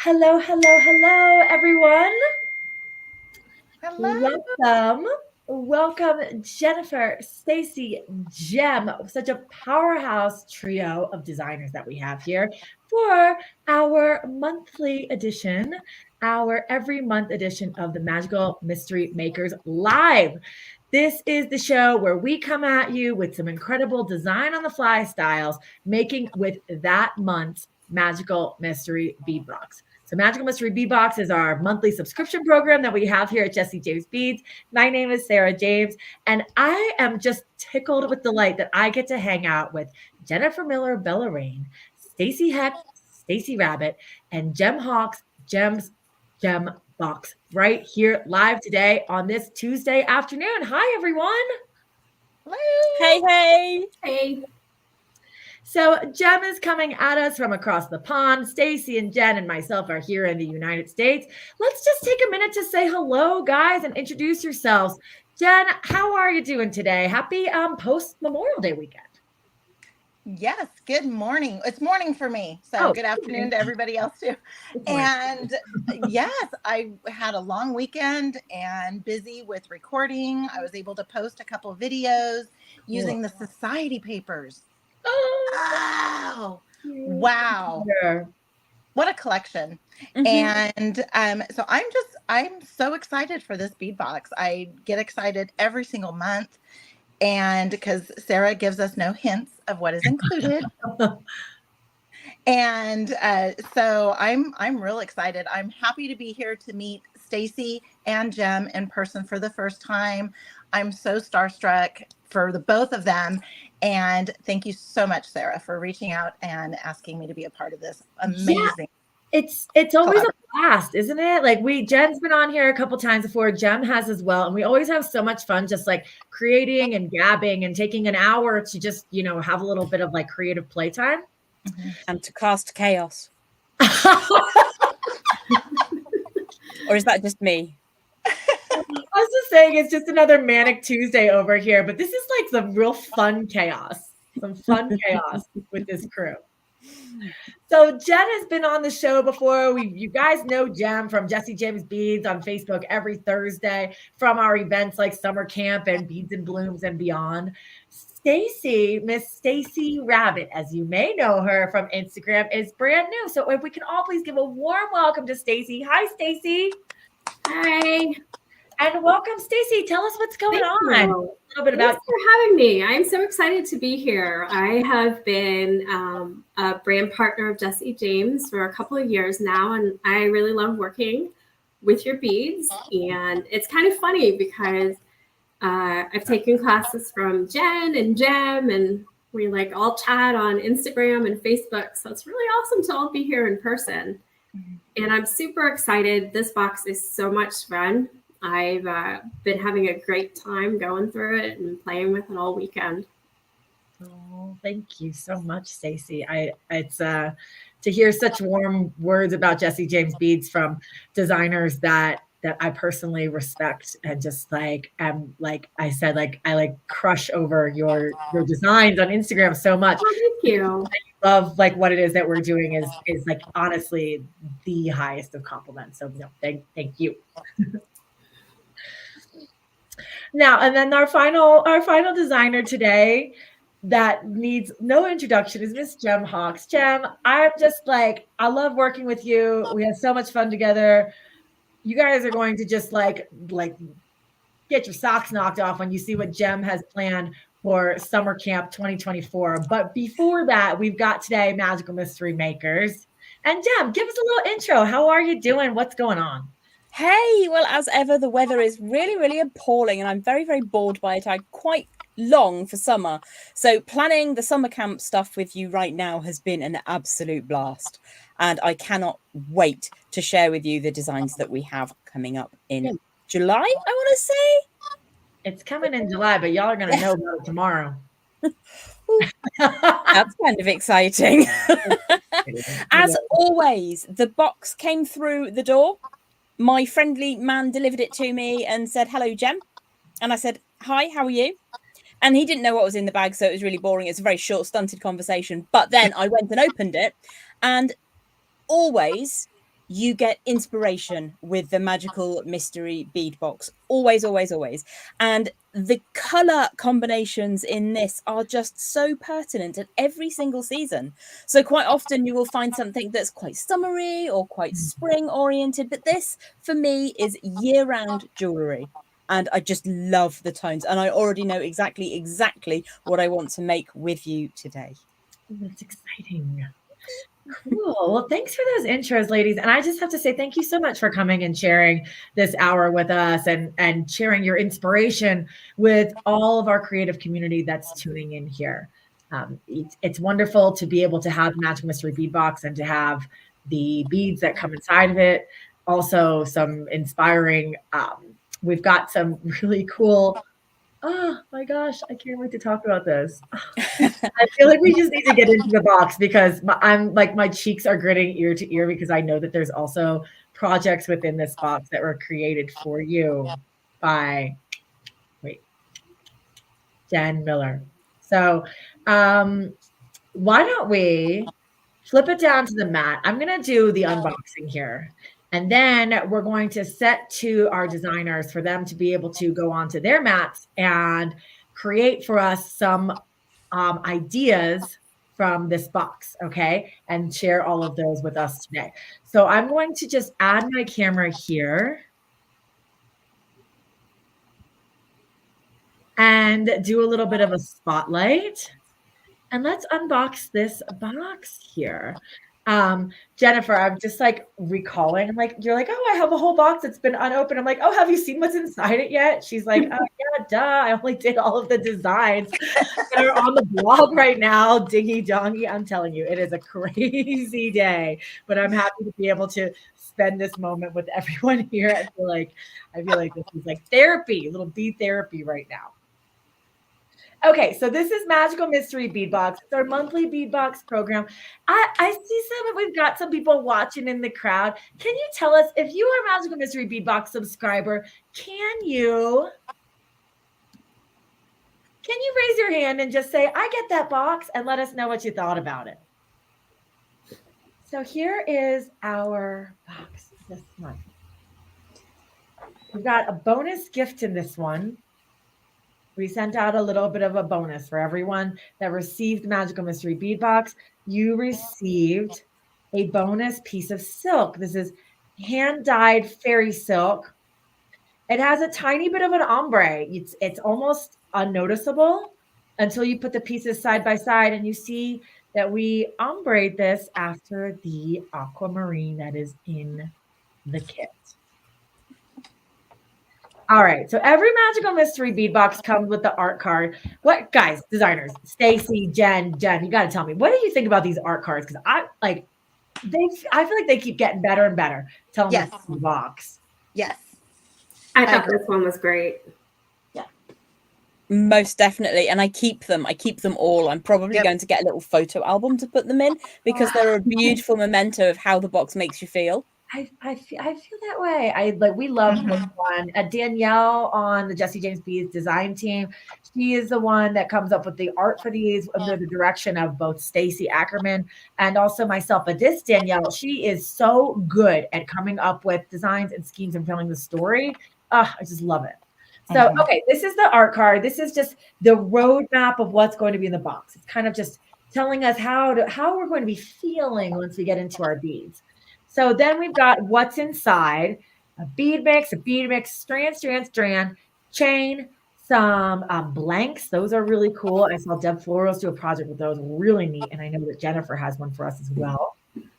Hello, hello, hello, everyone. Hello. Welcome, Jenifer, Stacy, Jem. Such a powerhouse trio of designers that we have here for our monthly edition, our every month edition of the Magical Mystery Makers Live. This is the show where we come at you with some incredible design on the fly styles, making with that month's Magical Mystery Bead Box. So Magical Mystery Bead Box is our monthly subscription program that we have here at Stacie James Beads. My name is Sarah James, and I am just tickled with delight that I get to hang out with Jenifer Miller, Bella Rain, Stacie Hecht, Stacy Rabbit, and Jem Hawkes, Jem Box, right here live today on this Tuesday afternoon. Hi, everyone. Hello. Hey. So Jem is coming at us from across the pond. Stacy and Jen and myself are here in the United States. Let's just take a minute to say hello, guys, and introduce yourselves. Jen, how are you doing today? Happy post-Memorial Day weekend. Yes, good morning. It's morning for me. So good afternoon to everybody else too. And yes, I had a long weekend and busy with recording. I was able to post a couple of videos using the society papers. Oh, wow. What a collection. And so I'm so excited for this bead box. I get excited every single month. And because Sarah gives us no hints of what is included. And so I'm real excited. I'm happy to be here to meet Stacy and Jem in person for the first time. I'm so starstruck for the both of them. And thank you so much, Sarah, for reaching out and asking me to be a part of this amazing. Yeah. It's always a blast, isn't it? Like Jen's been on here a couple times before. Jem has as well. And we always have so much fun just like creating and gabbing and taking an hour to just, have a little bit of like creative playtime. And to cast chaos. Or is that just me? I was just saying it's just another manic Tuesday over here, but this is like some real fun chaos. Some fun chaos with this crew. So Jen has been on the show before. You guys know Jem from Stacie James Beads on Facebook every Thursday from our events like summer camp and Beads and Blooms and beyond. Stacy, Miss Stacy Rabbit, as you may know her from Instagram, is brand new. So if we can all please give a warm welcome to Stacy. Hi, Stacy. Hi. And welcome, Stacy. Tell us what's going on. A little bit about. Thanks for having me. I'm so excited to be here. I have been a brand partner of Stacie James for a couple of years now, and I really love working with your beads. And it's kind of funny because I've taken classes from Jen and Jem, and we like all chat on Instagram and Facebook. So it's really awesome to all be here in person. And I'm super excited. This box is so much fun. I've been having a great time going through it and playing with it all weekend. Oh, thank you so much, Stacy. It's to hear such warm words about Stacie James Beads from designers that I personally respect, and just like I said, I crush over your designs on Instagram so much. Oh, thank you. I love like what it is that we're doing is like honestly the highest of compliments. So thank you. Now, and then our final designer today that needs no introduction is Miss Jem Hawkes. Jem, I'm just like, I love working with you. We have so much fun together. You guys are going to just like get your socks knocked off when you see what Jem has planned for Summer Camp 2024. But before that, we've got today Magical Mystery Makers. And Jem, give us a little intro. How are you doing? What's going on? Hey, well, as ever, the weather is really, really appalling, and I'm very, very bored by it. I quite long for summer. So planning the summer camp stuff with you right now has been an absolute blast. And I cannot wait to share with you the designs that we have coming up in July, I want to say. It's coming in July, but y'all are going to know about it tomorrow. That's kind of exciting. As always, the box came through the door. My friendly man delivered it to me and said, "Hello, Jem." And I said, "Hi, how are you?" And he didn't know what was in the bag, so it was really boring. It's a very short, stunted conversation. But then I went and opened it, and always you get inspiration with the Magical Mystery Bead Box. Always, always, always. And the color combinations in this are just so pertinent at every single season. So quite often you will find something that's quite summery or quite spring oriented, but this for me is year-round jewelry. And I just love the tones, and I already know exactly what I want to make with you today. That's exciting. Cool. Well, thanks for those intros, ladies. And I just have to say thank you so much for coming and sharing this hour with us and sharing your inspiration with all of our creative community that's tuning in here. It's wonderful to be able to have Magical Mystery Bead Box and to have the beads that come inside of it. Also, some inspiring, we've got some really cool. Oh my gosh, I can't wait to talk about this. I feel like we just need to get into the box because my cheeks are gritting ear to ear because I know that there's also projects within this box that were created for you by Jen Miller. So why don't we flip it down to the mat? I'm going to do the unboxing here. And then we're going to set to our designers for them to be able to go onto their mats and create for us some ideas from this box, okay? And share all of those with us today. So I'm going to just add my camera here and do a little bit of a spotlight. And let's unbox this box here. Jenifer, I'm just like recalling. I'm like, you're like, oh, I have a whole box that's been unopened. I'm like, oh, have you seen what's inside it yet? She's like, oh yeah, duh. I only did all of the designs that are on the blog right now. Dingy dongy. I'm telling you, it is a crazy day, but I'm happy to be able to spend this moment with everyone here. I feel like this is like therapy, a little bead therapy right now. Okay, so this is Magical Mystery Bead Box. It's our monthly bead box program. I see we've got some people watching in the crowd. Can you tell us if you are a Magical Mystery Bead Box subscriber, can you raise your hand and just say, I get that box, and let us know what you thought about it? So here is our box this month. We've got a bonus gift in this one. We sent out a little bit of a bonus for everyone that received the Magical Mystery Bead Box. You received a bonus piece of silk. This is hand-dyed fairy silk. It has a tiny bit of an ombre. It's almost unnoticeable until you put the pieces side by side and you see that we ombre this after the aquamarine that is in the kit. All right, so every Magical Mystery Bead Box comes with the art card. What, guys, designers, Stacy, Jen, you got to tell me, what do you think about these art cards? Because I feel like they keep getting better and better. Tell me the box. Yes. I thought this one was great. Yeah. Most definitely. And I keep them all. I'm probably going to get a little photo album to put them in because they're a beautiful memento of how the box makes you feel. I feel that way. We love this one. Danielle on the Jessie James Beads design team. She is the one that comes up with the art for these under the direction of both Stacy Ackerman and also myself. But this Danielle, she is so good at coming up with designs and schemes and telling the story. I just love it. So, okay, this is the art card. This is just the roadmap of what's going to be in the box. It's kind of just telling us how we're going to be feeling once we get into our beads. So then we've got what's inside: a bead mix, strand, chain, some blanks. Those are really cool. I saw Deb Florals do a project with those, really neat. And I know that Jenifer has one for us as well.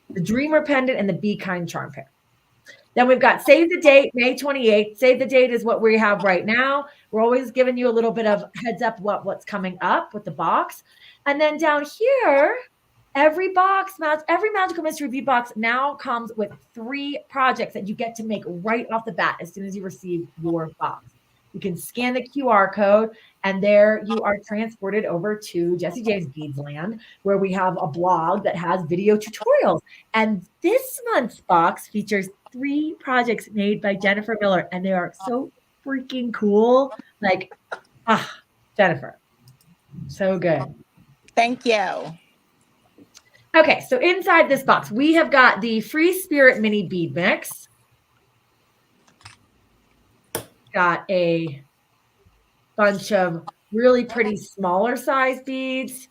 The Dreamer pendant and the Be Kind charm pair. Then we've got save the date, May 28th. Save the date is what we have right now. We're always giving you a little bit of heads up what's coming up with the box. And then down here, every Magical Mystery Bead Box now comes with 3 projects that you get to make right off the bat as soon as you receive your box. You can scan the QR code, and there you are transported over to Jessie James Beads Land, where we have a blog that has video tutorials. And this month's box features 3 projects made by Jenifer Miller, and they are so freaking cool. Jenifer, so good. Thank you. Okay, so inside this box, we have got the Free Spirit Mini Bead Mix. Got a bunch of really pretty smaller size beads,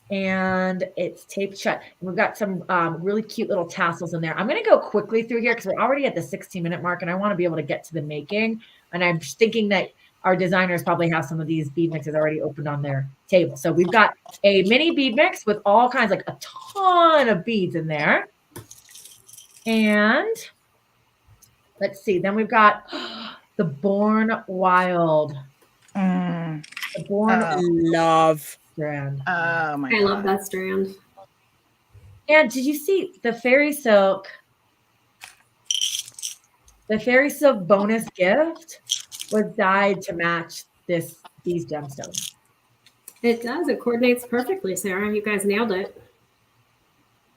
and it's taped shut. And we've got some really cute little tassels in there. I'm going to go quickly through here because we're already at the 16-minute mark, and I want to be able to get to the making. And I'm just thinking that our designers probably have some of these bead mixes already opened on their table. So we've got a mini bead mix with all kinds, like a ton of beads in there. And let's see. Then we've got the Born Wild. The Born Love strand. Oh my I God. love that strand. And did you see the Fairy Silk? The Fairy Silk bonus gift was dyed to match these gemstones. It does. It coordinates perfectly, Sarah. You guys nailed it.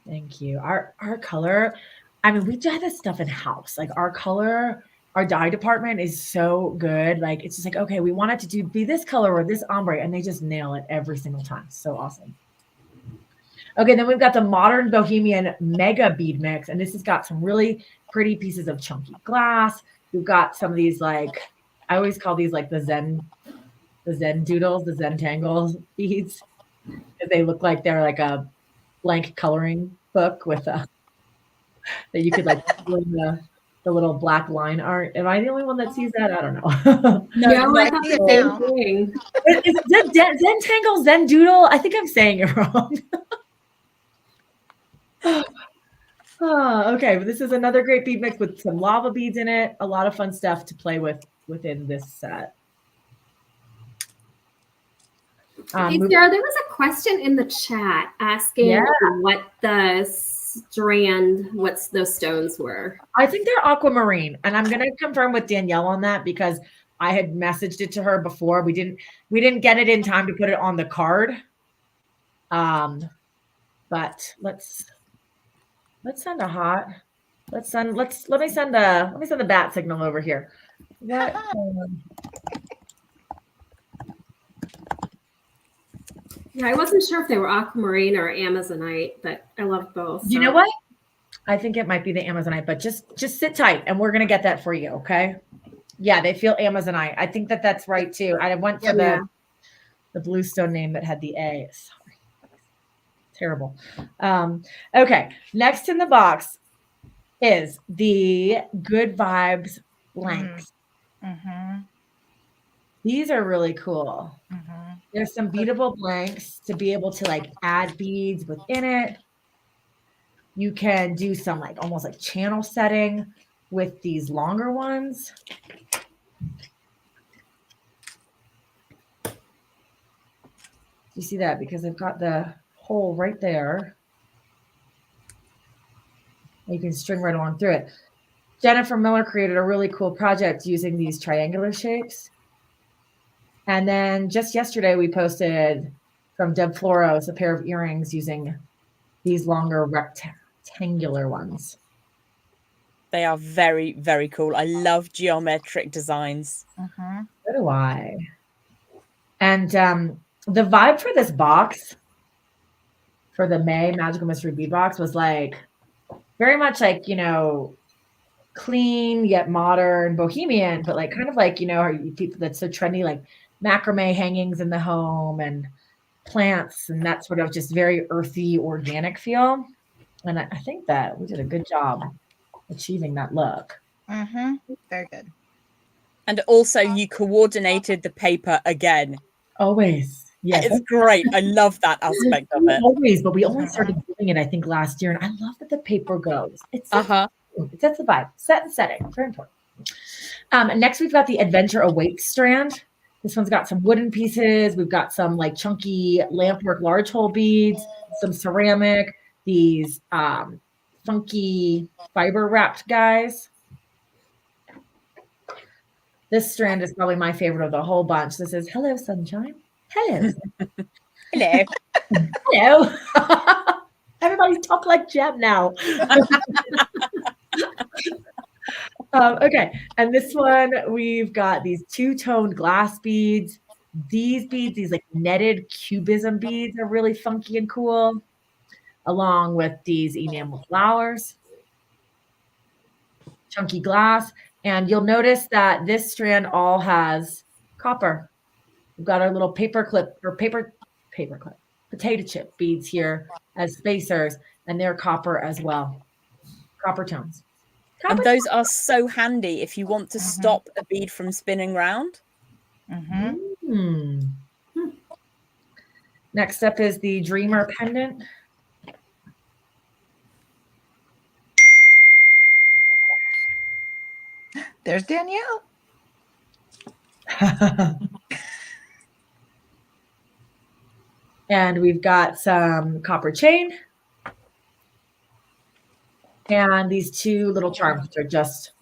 Thank you. Our color, I mean, we dye this stuff in house. Like our color, our dye department is so good. Like it's just like, okay, we want it to be this color or this ombre, and they just nail it every single time. So awesome. Okay, then we've got the Modern Bohemian Mega Bead Mix, and this has got some really pretty pieces of chunky glass. We've got some of these, like, I always call these like the Zen doodles, the Zen tangles beads, because they look like they're like a blank coloring book with a that you could like the little black line art. Am I the only one that sees that? I don't know. No, I I thought see it the same now. thing. Is it Zen tangle, Zen doodle? I think I'm saying it wrong. Oh, okay, but this is another great bead mix with some lava beads in it. A lot of fun stuff to play with within this set. Hey, Sarah, there was a question in the chat asking what the strand, what those stones were. I think they're aquamarine, and I'm going to confirm with Danielle on that because I had messaged it to her before. We didn't get it in time to put it on the card. But let's send a hot. Let me send the bat signal over here. What? Yeah, I wasn't sure if they were aquamarine or Amazonite, but I love both. You know what? I think it might be the Amazonite, but just sit tight and we're going to get that for you. Okay. Yeah. They feel Amazonite. I think that's right too. I went for the bluestone name that had the A. Sorry. Terrible. Okay. Next in the box is the Good Vibes blanks. Mm-hmm. These are really cool. Mm-hmm. There's some beadable blanks to be able to like add beads within it. You can do some like almost like channel setting with these longer ones. You see that? Because they've got the hole right there. You can string right along through it. Jenifer Miller created a really cool project using these triangular shapes. And then just yesterday, we posted from Deb Floros a pair of earrings using these longer rectangular ones. They are very, very cool. I love geometric designs. Mm-hmm. So do I. And the vibe for this box, for the May Magical Mystery Bead Box, was like very much like, clean yet modern, bohemian, but like kind of like, people that's so trendy, like macrame hangings in the home and plants and that sort of just very earthy, organic feel. And I think that we did a good job achieving that look. Mm-hmm. Very good. And also you coordinated the paper again. Always. Yes. It's great. I love that aspect of it. Always, but we only started doing it, I think, last year. And I love that the paper goes. It sets the vibe. Set and setting. Very important. Next, we've got the Adventure Awaits strand. This one's got some wooden pieces. We've got some like chunky lampwork large hole beads, some ceramic, these funky fiber wrapped guys. This strand is probably my favorite of the whole bunch. This is Hello Sunshine. Hello. Hello. Hello. Everybody's talk like Jem now. Okay, and this one, we've got these two-toned glass beads. These beads, these like netted cubism beads are really funky and cool. along with these enamel flowers, chunky glass. And you'll notice that this strand all has copper. We've got our little paper clip or paper clip, potato chip beads here as spacers, and they're copper as well. Copper tones. And those are so handy if you want to stop a bead from spinning round. Next up is the Dreamer pendant. There's Danielle. And we've got some copper chain. And these two little charms, which are just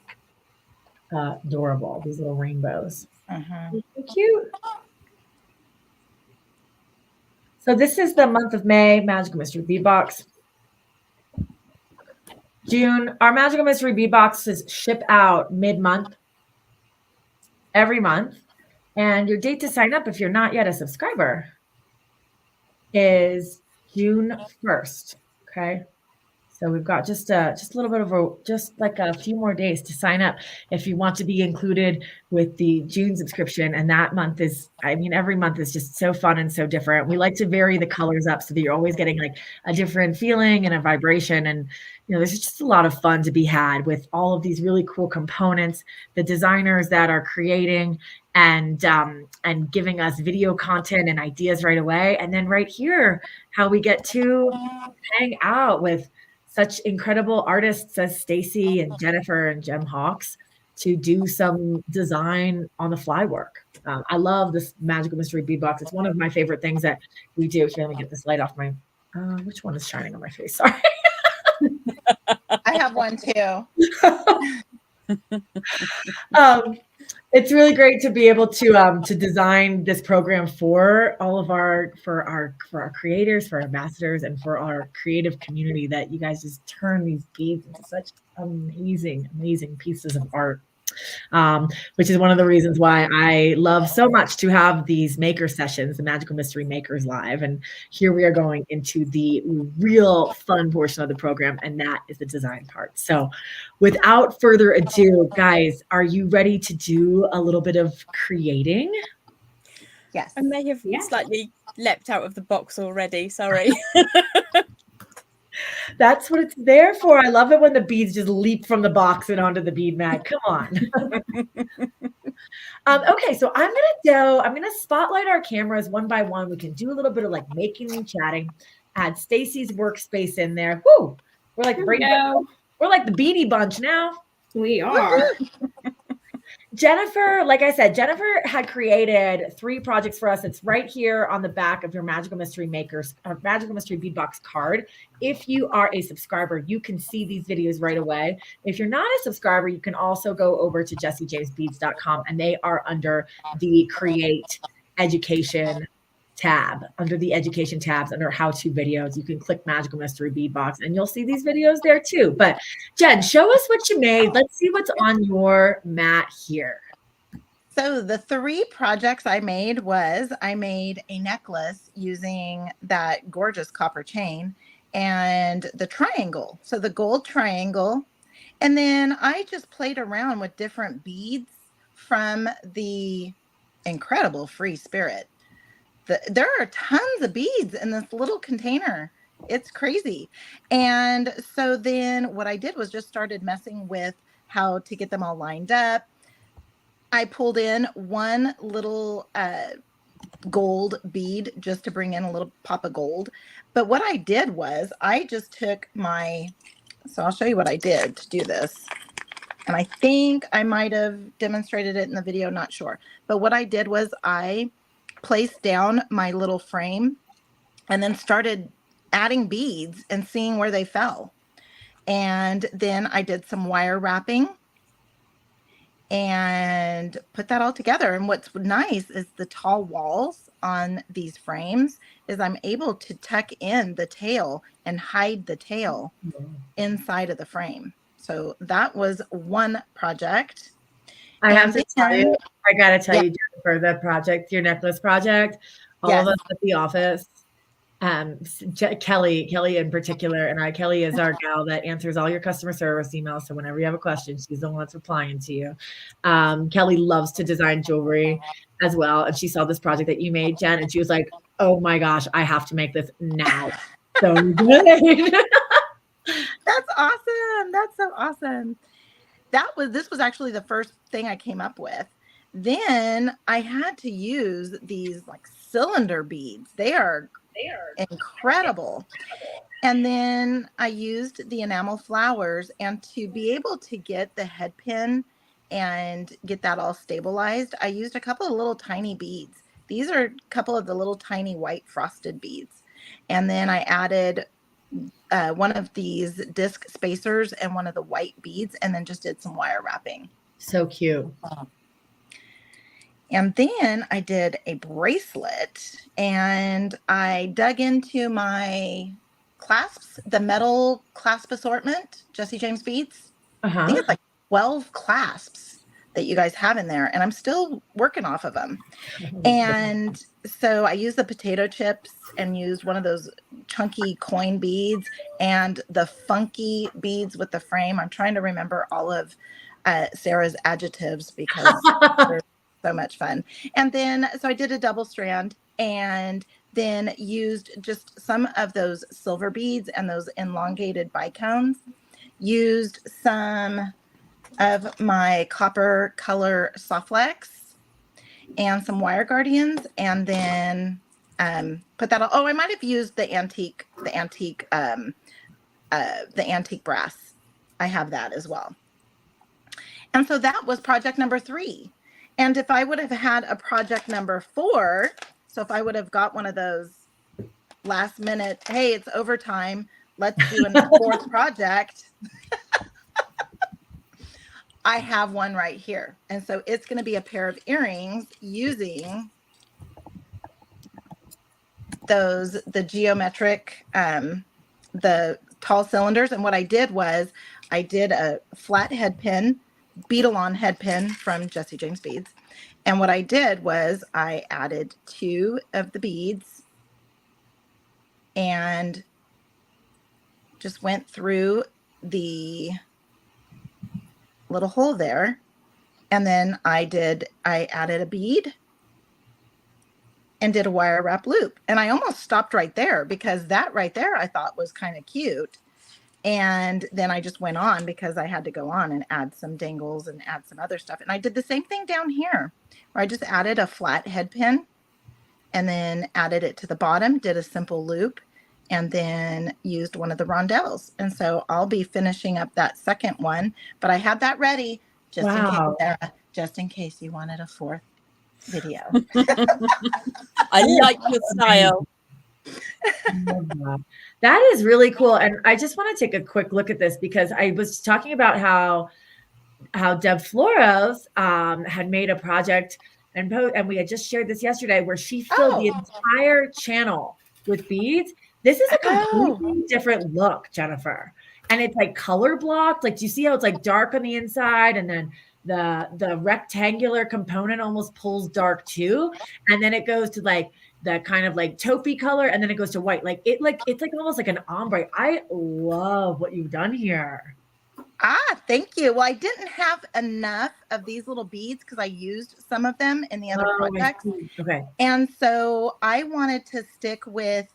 adorable. These little rainbows. So cute. So this is the month of May Magical Mystery Bead Box. June, our Magical Mystery Bead Boxes ship out mid-month, every month. And your date to sign up, if you're not yet a subscriber, is June 1st. Okay. So we've got just a little bit of just like a few more days to sign up if you want to be included with the June subscription. And that month is, I mean, every month is just so fun and so different. We like to vary the colors up so that you're always getting like a different feeling and a vibration. And, you know, there's just a lot of fun to be had with all of these really cool components, the designers that are creating and giving us video content and ideas right away. And then right here, how we get to hang out with such incredible artists as Stacy and Jenifer and Jem Hawkes to do some design on the fly work. I love this Magical Mystery Bead Box. It's one of my favorite things that we do. Here, let me get this light off my, which one is shining on my face? Sorry. I have one too. It's really great to be able to design this program for all of our creators, for our ambassadors, and for our creative community, that you guys just turn these beads into such amazing pieces of art. Which is one of the reasons why I love so much to have these maker sessions, the Magical Mystery Makers Live. And here we are going into the real fun portion of the program, and that is the design part. So without further ado, guys, are you ready to do a little bit of creating? Yes. I may have slightly leapt out of the box already. Sorry. That's what it's there for. I love it when the beads just leap from the box and onto the bead mat. Come on. Okay, so I'm gonna spotlight our cameras one by one. We can do a little bit of like making and chatting. Add Stacy's workspace in there. Woo! We're like we're like the Beanie Bunch now. We are. Jenifer, like I said, Jenifer had created 3 projects for us. It's right here on the back of your Magical Mystery Makers or Magical Mystery Bead Box card. If you are a subscriber, you can see these videos right away. If you're not a subscriber, you can also go over to jessiejamesbeads.com, and they are under the Create Education tab. Under the education tabs, under how-to videos, you can click Magical Mystery Bead Box and you'll see these videos there too. But Jen, show us what you made. Let's see what's on your mat here. So the 3 projects I made was I made a necklace using that gorgeous copper chain and the triangle. So the gold triangle. And then I just played around with different beads from the incredible Free Spirit. There are tons of beads in this little container. It's crazy. And so then what I did was just started messing with how to get them all lined up. I pulled in one little gold bead just to bring in a little pop of gold. But what I did was I just took so I'll show you what I did to do this. And I think I might have demonstrated it in the video, not sure. But what I did was I placed down my little frame and then started adding beads and seeing where they fell. And then I did some wire wrapping and put that all together. And what's nice is the tall walls on these frames is I'm able to tuck in the tail and hide the tail inside of the frame. So that was one project. I have to tell you, I got to tell you, Jennifer, the project, your necklace project, all of us at the office Kelly in particular, and Kelly is our gal that answers all your customer service emails. So whenever you have a question, she's the one that's replying to you. Kelly loves to design jewelry as well. And she saw this project that you made, Jen, and she was like, oh my gosh, I have to make this now. So good. That's awesome. That's so awesome. This was actually the first thing I came up with. Then I had to use these like cylinder beads. They are incredible. And then I used the enamel flowers, and to be able to get the head pin and get that all stabilized, I used a couple of little tiny beads. These are a couple of the little tiny white frosted beads. And then I added one of these disc spacers and one of the white beads, and then just did some wire wrapping. So cute. And then I did a bracelet, and I dug into my clasps, the metal clasp assortment, Jessie James Beads. I think it's like 12 clasps that you guys have in there, and I'm still working off of them. And so I used the potato chips and used one of those chunky coin beads and the funky beads with the frame. I'm trying to remember all of Sarah's adjectives because they're so much fun. And then, so I did a double strand and then used just some of those silver beads and those elongated bicones, used some of my copper color soft flex and some wire guardians, and then put that on. Oh, I might have used the antique brass. I have that as well. And so that was project number 3. And if I would have had a project number 4, so if I would have got one of those last minute, hey, it's overtime, let's do a 4th project. I have one right here. And so it's going to be a pair of earrings using the geometric, the tall cylinders. And what I did was I did a flat head pin, beadle-on head pin from Jessie James Beads. And what I did was I added 2 of the beads and just went through the little hole there. And then I added a bead and did a wire wrap loop. And I almost stopped right there because that right there I thought was kind of cute. And then I just went on because I had to go on and add some dangles and add some other stuff. And I did the same thing down here where I just added a flat head pin and then added it to the bottom, did a simple loop, and then used one of the rondelles. And so I'll be finishing up that second one, but I had that ready just in case, Sarah, just in case you wanted a 4th video. I like your style. That is really cool. And I just want to take a quick look at this because I was talking about how Deb Floros had made a project and we had just shared this yesterday where she filled the entire channel with beads. This is a completely different look, Jenifer. And it's like color blocked. Like, do you see how it's like dark on the inside and then the rectangular component almost pulls dark too? And then it goes to like the kind of like taupey color and then it goes to white. It's like almost like an ombre. I love what you've done here. Thank you. Well, I didn't have enough of these little beads because I used some of them in the other projects. Okay. And so I wanted to stick with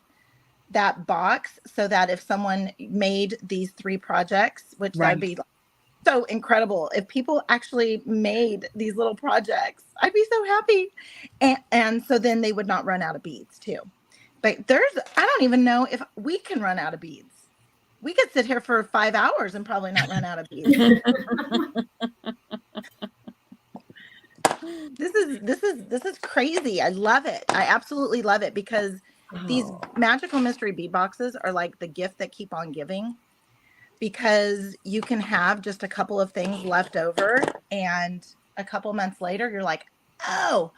that box so that if someone made these 3 projects, which that'd be so incredible. If people actually made these little projects, I'd be so happy. And so then they would not run out of beads too. But I don't even know if we can run out of beads. We could sit here for 5 hours and probably not run out of beads. This is crazy. I love it. I absolutely love it because these magical mystery bead boxes are like the gift that keep on giving, because you can have just a couple of things left over and a couple months later you're like, oh,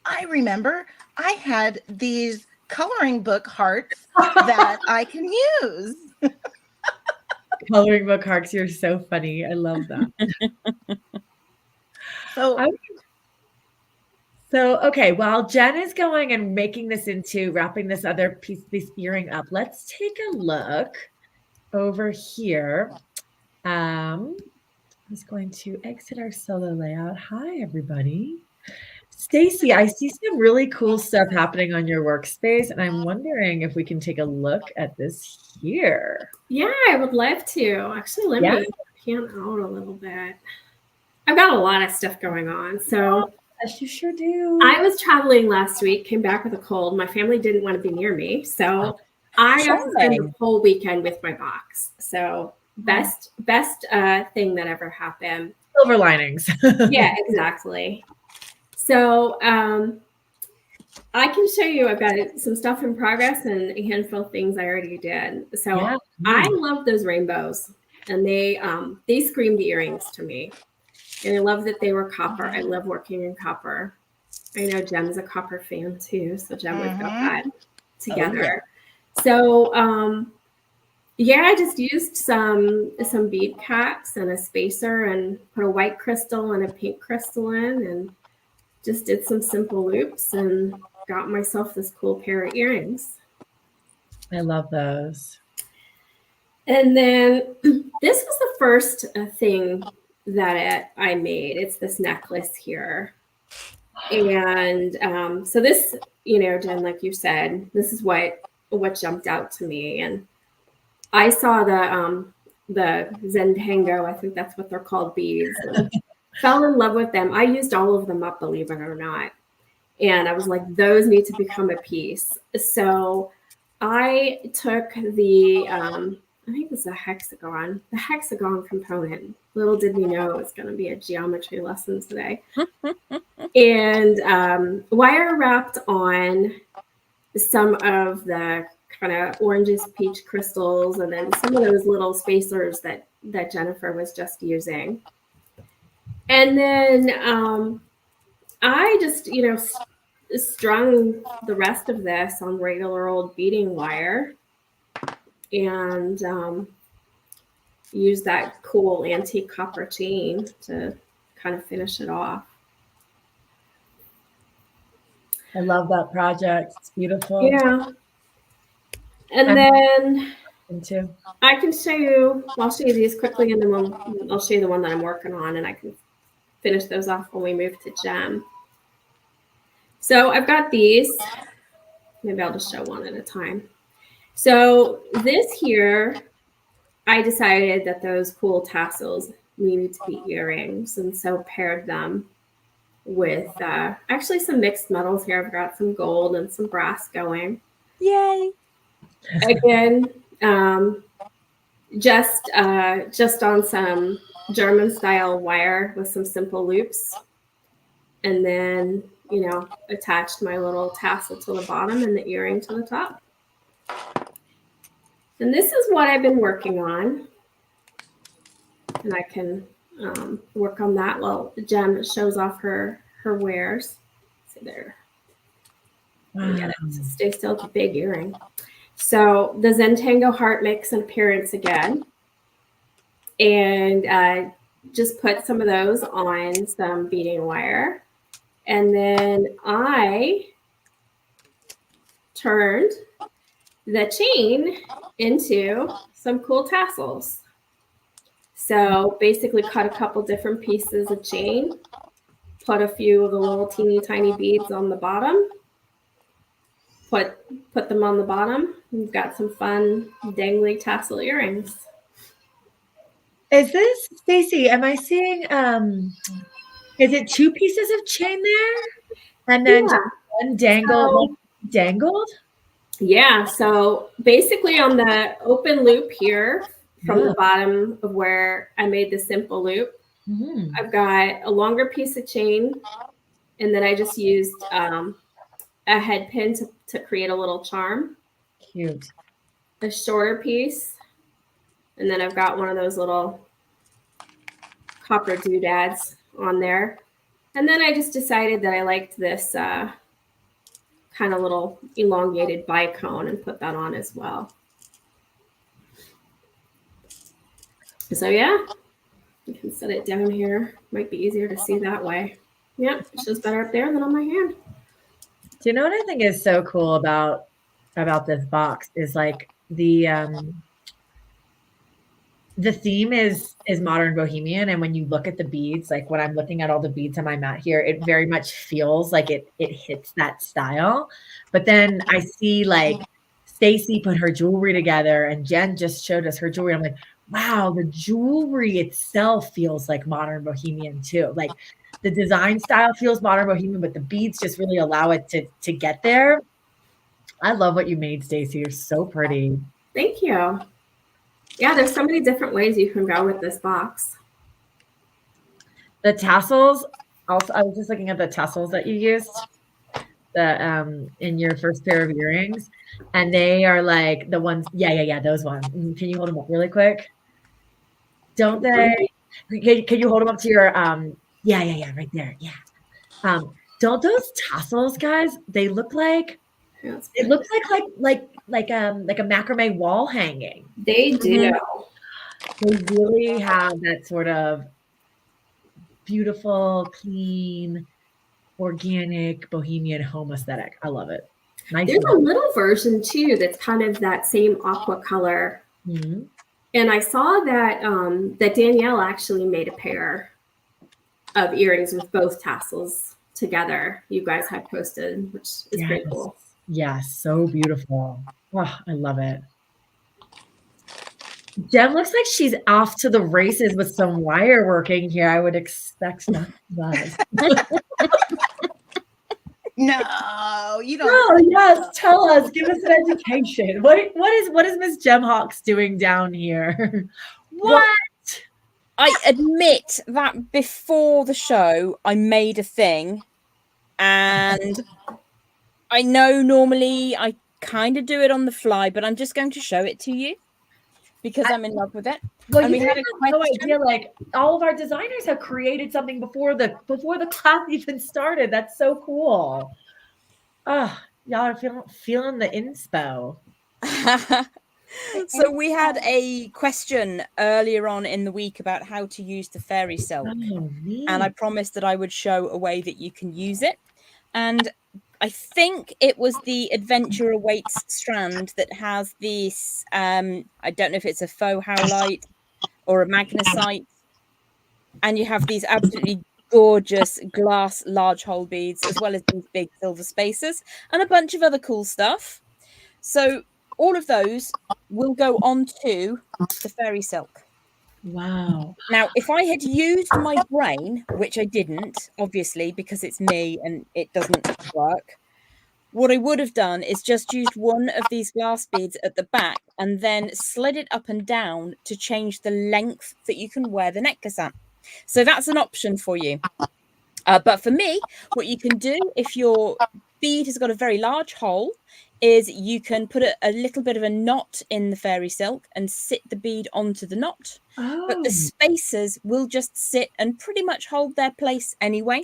I remember I had these coloring book hearts that I can use. Coloring book hearts, you're so funny. I love that. So So, okay, while Jen is going and making this into wrapping this other piece, this earring up, let's take a look over here. I'm just going to exit our solo layout. Hi, everybody. Stacy, I see some really cool stuff happening on your workspace, and I'm wondering if we can take a look at this here. Yeah, I would love to. Actually, let Yeah. me pan out a little bit. I've got a lot of stuff going on. So Yes, you sure do. I was traveling last week, came back with a cold. My family didn't want to be near me. So I got to spend the whole weekend with my box. So best thing that ever happened. Silver linings. Yeah, exactly. So I can show you, I've got some stuff in progress and a handful of things I already did. So Yeah. I love those rainbows, and they screamed earrings to me. And I love that they were copper. I love working in copper. I know Jem's a copper fan too. So Jem, we've got that together. Oh, yeah. So yeah, I just used some bead caps and a spacer and put a white crystal and a pink crystal in, and just did some simple loops and got myself this cool pair of earrings. I love those. And then this was the first thing that I made. It's this necklace here. And so this, Jen, like you said, this is what jumped out to me. And I saw the Zentango, I think that's what they're called, beads. Fell in love with them. I used all of them up, believe it or not. And I was like, those need to become a piece. So I took the, I think it's the hexagon component. Little did we know it was going to be a geometry lesson today. And wire wrapped on some of the kind of oranges, peach crystals, and then some of those little spacers that Jenifer was just using. And then I just, strung the rest of this on regular old beading wire and used that cool antique copper chain to kind of finish it off. I love that project. It's beautiful. Yeah. And then too. I can show you, I'll show you these quickly, and then I'll show you the one that I'm working on, and I can finish those off when we move to Jem. So I've got these. Maybe I'll just show one at a time. So this here, I decided that those cool tassels needed to be earrings, and so paired them with actually some mixed metals here. I've got some gold and some brass going. Yay! Again, just on some German style wire with some simple loops, and then attached my little tassel to the bottom and the earring to the top. And this is what I've been working on, and I can work on that while Jem shows off her wares. See there. Wow. Get it to stay still. It's a big earring. So the Zentango heart makes an appearance again, and just put some of those on some beading wire, and then I turned the chain into some cool tassels. So basically cut a couple different pieces of chain, put a few of the little teeny tiny beads on the bottom, put them on the bottom. We've got some fun dangly tassel earrings. Is this, Stacy, am I seeing, is it 2 pieces of chain there? And then just one dangled? Yeah, so basically on the open loop here from the bottom of where I made the simple loop, I've got a longer piece of chain, and then I just used a head pin to create a little charm. Cute. A shorter piece, and then I've got one of those little copper doodads on there. And then I just decided that I liked this kind of little elongated bicone and put that on as well. So yeah, you can set it down here. Might be easier to see that way. Yep, it's just better up there than on my hand. Do you know what I think is so cool about this box is like the theme is modern bohemian, and when you look at the beads, like when I'm looking at all the beads on my mat here, it very much feels like it hits that style. But then I see like Stacy put her jewelry together, and Jen just showed us her jewelry. I'm like, wow, the jewelry itself feels like modern bohemian too. Like the design style feels modern bohemian, but the beads just really allow it to get there. I love what you made, Stacy. You're so pretty. Thank you. Yeah, there's so many different ways you can go with this box. The tassels, also, I was just looking at the tassels that you used in your first pair of earrings, and they are like the ones, yeah, those ones. Can you hold them up really quick? Don't they? Can you hold them up to your, yeah, right there, yeah. Don't those tassels, guys, they look like, it looks like a macrame wall hanging. They do. They really have that sort of beautiful, clean, organic, bohemian home aesthetic. I love it. Nice. There's a little version too that's kind of that same aqua color. Mm-hmm. And I saw that that Danielle actually made a pair of earrings with both tassels together. You guys had posted, which is pretty cool. Yeah, so beautiful. Oh, I love it. Jem looks like she's off to the races with some wire working here. I would expect not that. No, you don't. Oh, yes. Tell us. Give us an education. What is Miss Jem Hawkes doing down here? What? Well, I admit that before the show, I made a thing, and I know normally I kind of do it on the fly, but I'm just going to show it to you because I'm in love with it. Well, and you we had a no idea. Like all of our designers have created something before the class even started. That's so cool. Oh, y'all are feeling the inspo. So we had a question earlier on in the week about how to use the fairy silk, and I promised that I would show a way that you can use it. And I think it was the Adventure Awaits strand that has this, I don't know if it's a faux howlite or a magnesite, and you have these absolutely gorgeous glass large hole beads, as well as these big silver spacers and a bunch of other cool stuff. So all of those will go onto the fairy silk. Wow. Now, if I had used my brain, which I didn't, obviously, because it's me and it doesn't work, what I would have done is just used one of these glass beads at the back and then slid it up and down to change the length that you can wear the necklace at. So that's an option for you. But for me, what you can do if your bead has got a very large hole is you can put a little bit of a knot in the fairy silk and sit the bead onto the knot. Oh. But the spacers will just sit and pretty much hold their place anyway.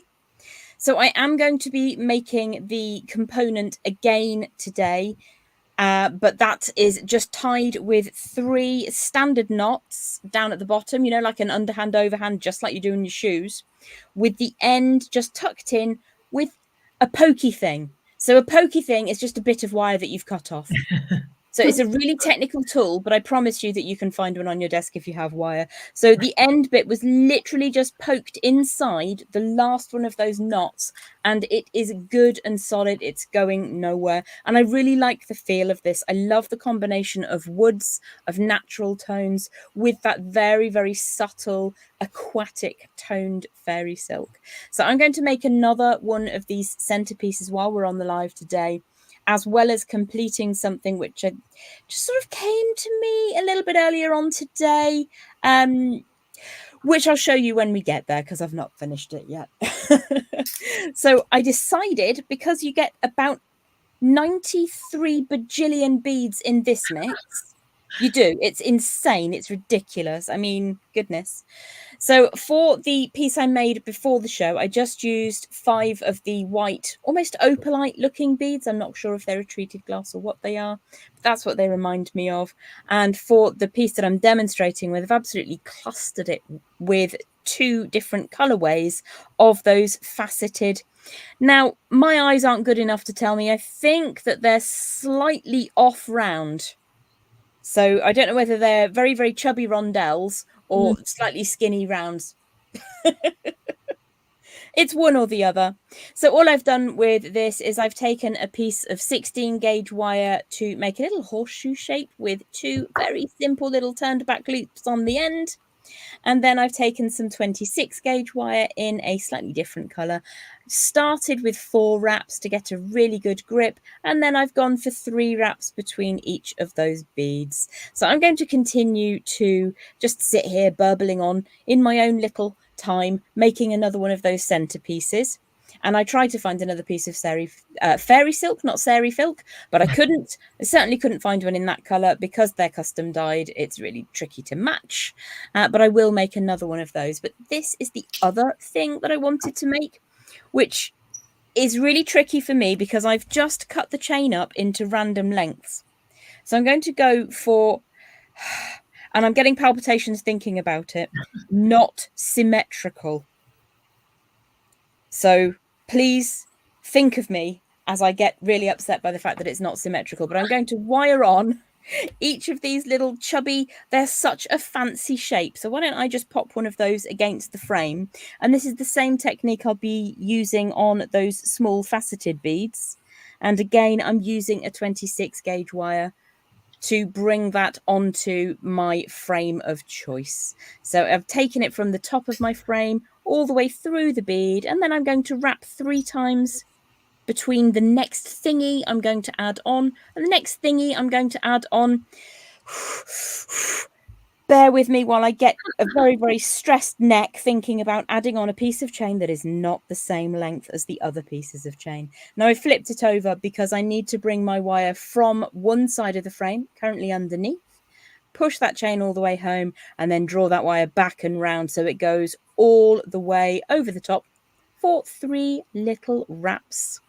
So I am going to be making the component again today, but that is just tied with 3 standard knots down at the bottom, you know, like an underhand, overhand, just like you do in your shoes, with the end just tucked in with a pokey thing. So a pokey thing is just a bit of wire that you've cut off. So it's a really technical tool, but I promise you that you can find one on your desk if you have wire. So the end bit was literally just poked inside the last one of those knots, and it is good and solid. It's going nowhere. And I really like the feel of this. I love the combination of woods, of natural tones, with that very, very subtle, aquatic toned fairy silk. So I'm going to make another one of these centerpieces while we're on the live today, as well as completing something which just sort of came to me a little bit earlier on today, which I'll show you when we get there because I've not finished it yet. So I decided, because you get about 93 bajillion beads in this mix, You do. It's insane. It's ridiculous. I mean, goodness. So for the piece I made before the show, I just used 5 of the white, almost opalite looking beads. I'm not sure if they're a treated glass or what they are, but that's what they remind me of. And for the piece that I'm demonstrating with, I've absolutely clustered it with 2 different colorways of those faceted. Now, my eyes aren't good enough to tell me. I think that they're slightly off round. So I don't know whether they're very, very chubby rondelles or slightly skinny rounds. It's one or the other. So all I've done with this is I've taken a piece of 16 gauge wire to make a little horseshoe shape with 2 very simple little turned back loops on the end. And then I've taken some 26 gauge wire in a slightly different color, started with 4 wraps to get a really good grip, and then I've gone for 3 wraps between each of those beads. So I'm going to continue to just sit here burbling on in my own little time, making another one of those centerpieces. And I tried to find another piece of fairy silk, not Sari Filk, but I couldn't. I certainly couldn't find one in that colour because they're custom dyed. It's really tricky to match, but I will make another one of those. But this is the other thing that I wanted to make, which is really tricky for me because I've just cut the chain up into random lengths. So I'm going to go for, and I'm getting palpitations thinking about it, not symmetrical. So please think of me as I get really upset by the fact that it's not symmetrical, but I'm going to wire on each of these little chubby, they're such a fancy shape. So why don't I just pop one of those against the frame? And this is the same technique I'll be using on those small faceted beads. And again, I'm using a 26 gauge wire to bring that onto my frame of choice. So I've taken it from the top of my frame all the way through the bead, and then I'm going to wrap 3 times between the next thingy I'm going to add on and the next thingy I'm going to add on. Bear with me while I get a very, very stressed neck thinking about adding on a piece of chain that is not the same length as the other pieces of chain. Now I flipped it over because I need to bring my wire from one side of the frame, currently underneath, push that chain all the way home, and then draw that wire back and round so it goes all the way over the top for 3 little wraps.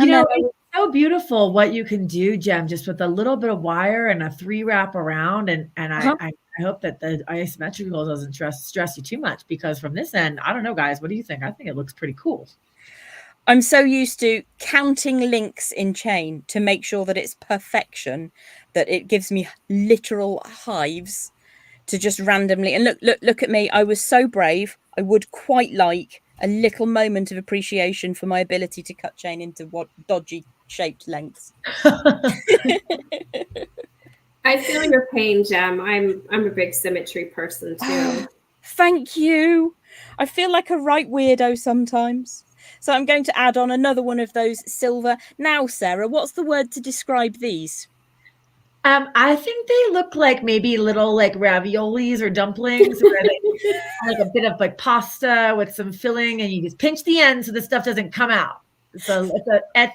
You know, it's so beautiful what you can do, Jem, just with a little bit of wire and a 3 wrap around. And I hope that the asymmetrical doesn't stress you too much, because from this end, I don't know, guys, what do you think? I think it looks pretty cool. I'm so used to counting links in chain to make sure that it's perfection that it gives me literal hives to just randomly. And look at me. I was so brave. I would quite like a little moment of appreciation for my ability to cut chain into what dodgy shaped lengths. I feel your pain, Jem. I'm a big symmetry person too. Thank you. I feel like a right weirdo sometimes. So I'm going to add on another one of those silver. Now, Sarah, what's the word to describe these? I think they look like maybe little like raviolis or dumplings, where they like a bit of like pasta with some filling, and you just pinch the end so the stuff doesn't come out. So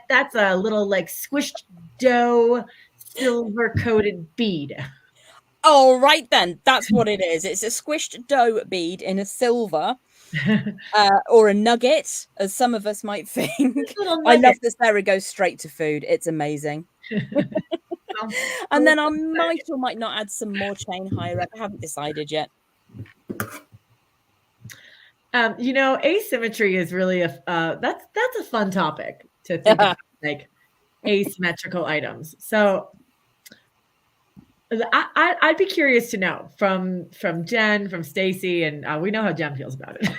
that's a little like squished dough, silver coated bead. All right, then that's what it is. It's a squished dough bead in a silver, or a nugget, as some of us might think. I love that Sarah goes straight to food. It's amazing. And then I might or might not add some more chain higher up. I haven't decided yet. You know, asymmetry is really that's a fun topic to think about, like asymmetrical items. So I'd be curious to know from Jen, from Stacy, and we know how Jen feels about it.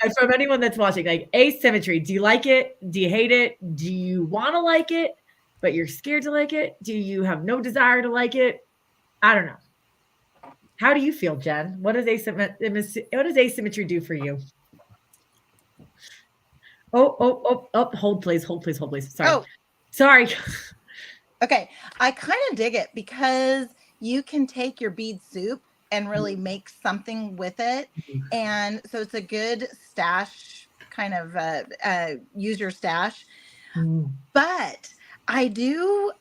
And from anyone that's watching, like asymmetry, do you like it? Do you hate it? Do you want to like it, but you're scared to like it? Do you have no desire to like it? I don't know. How do you feel, Jen? What does asymmetry do for you? Oh, hold please. Sorry. Okay, I kind of dig it because you can take your bead soup and really make something with it. And so it's a good stash, kind of use your stash. But I do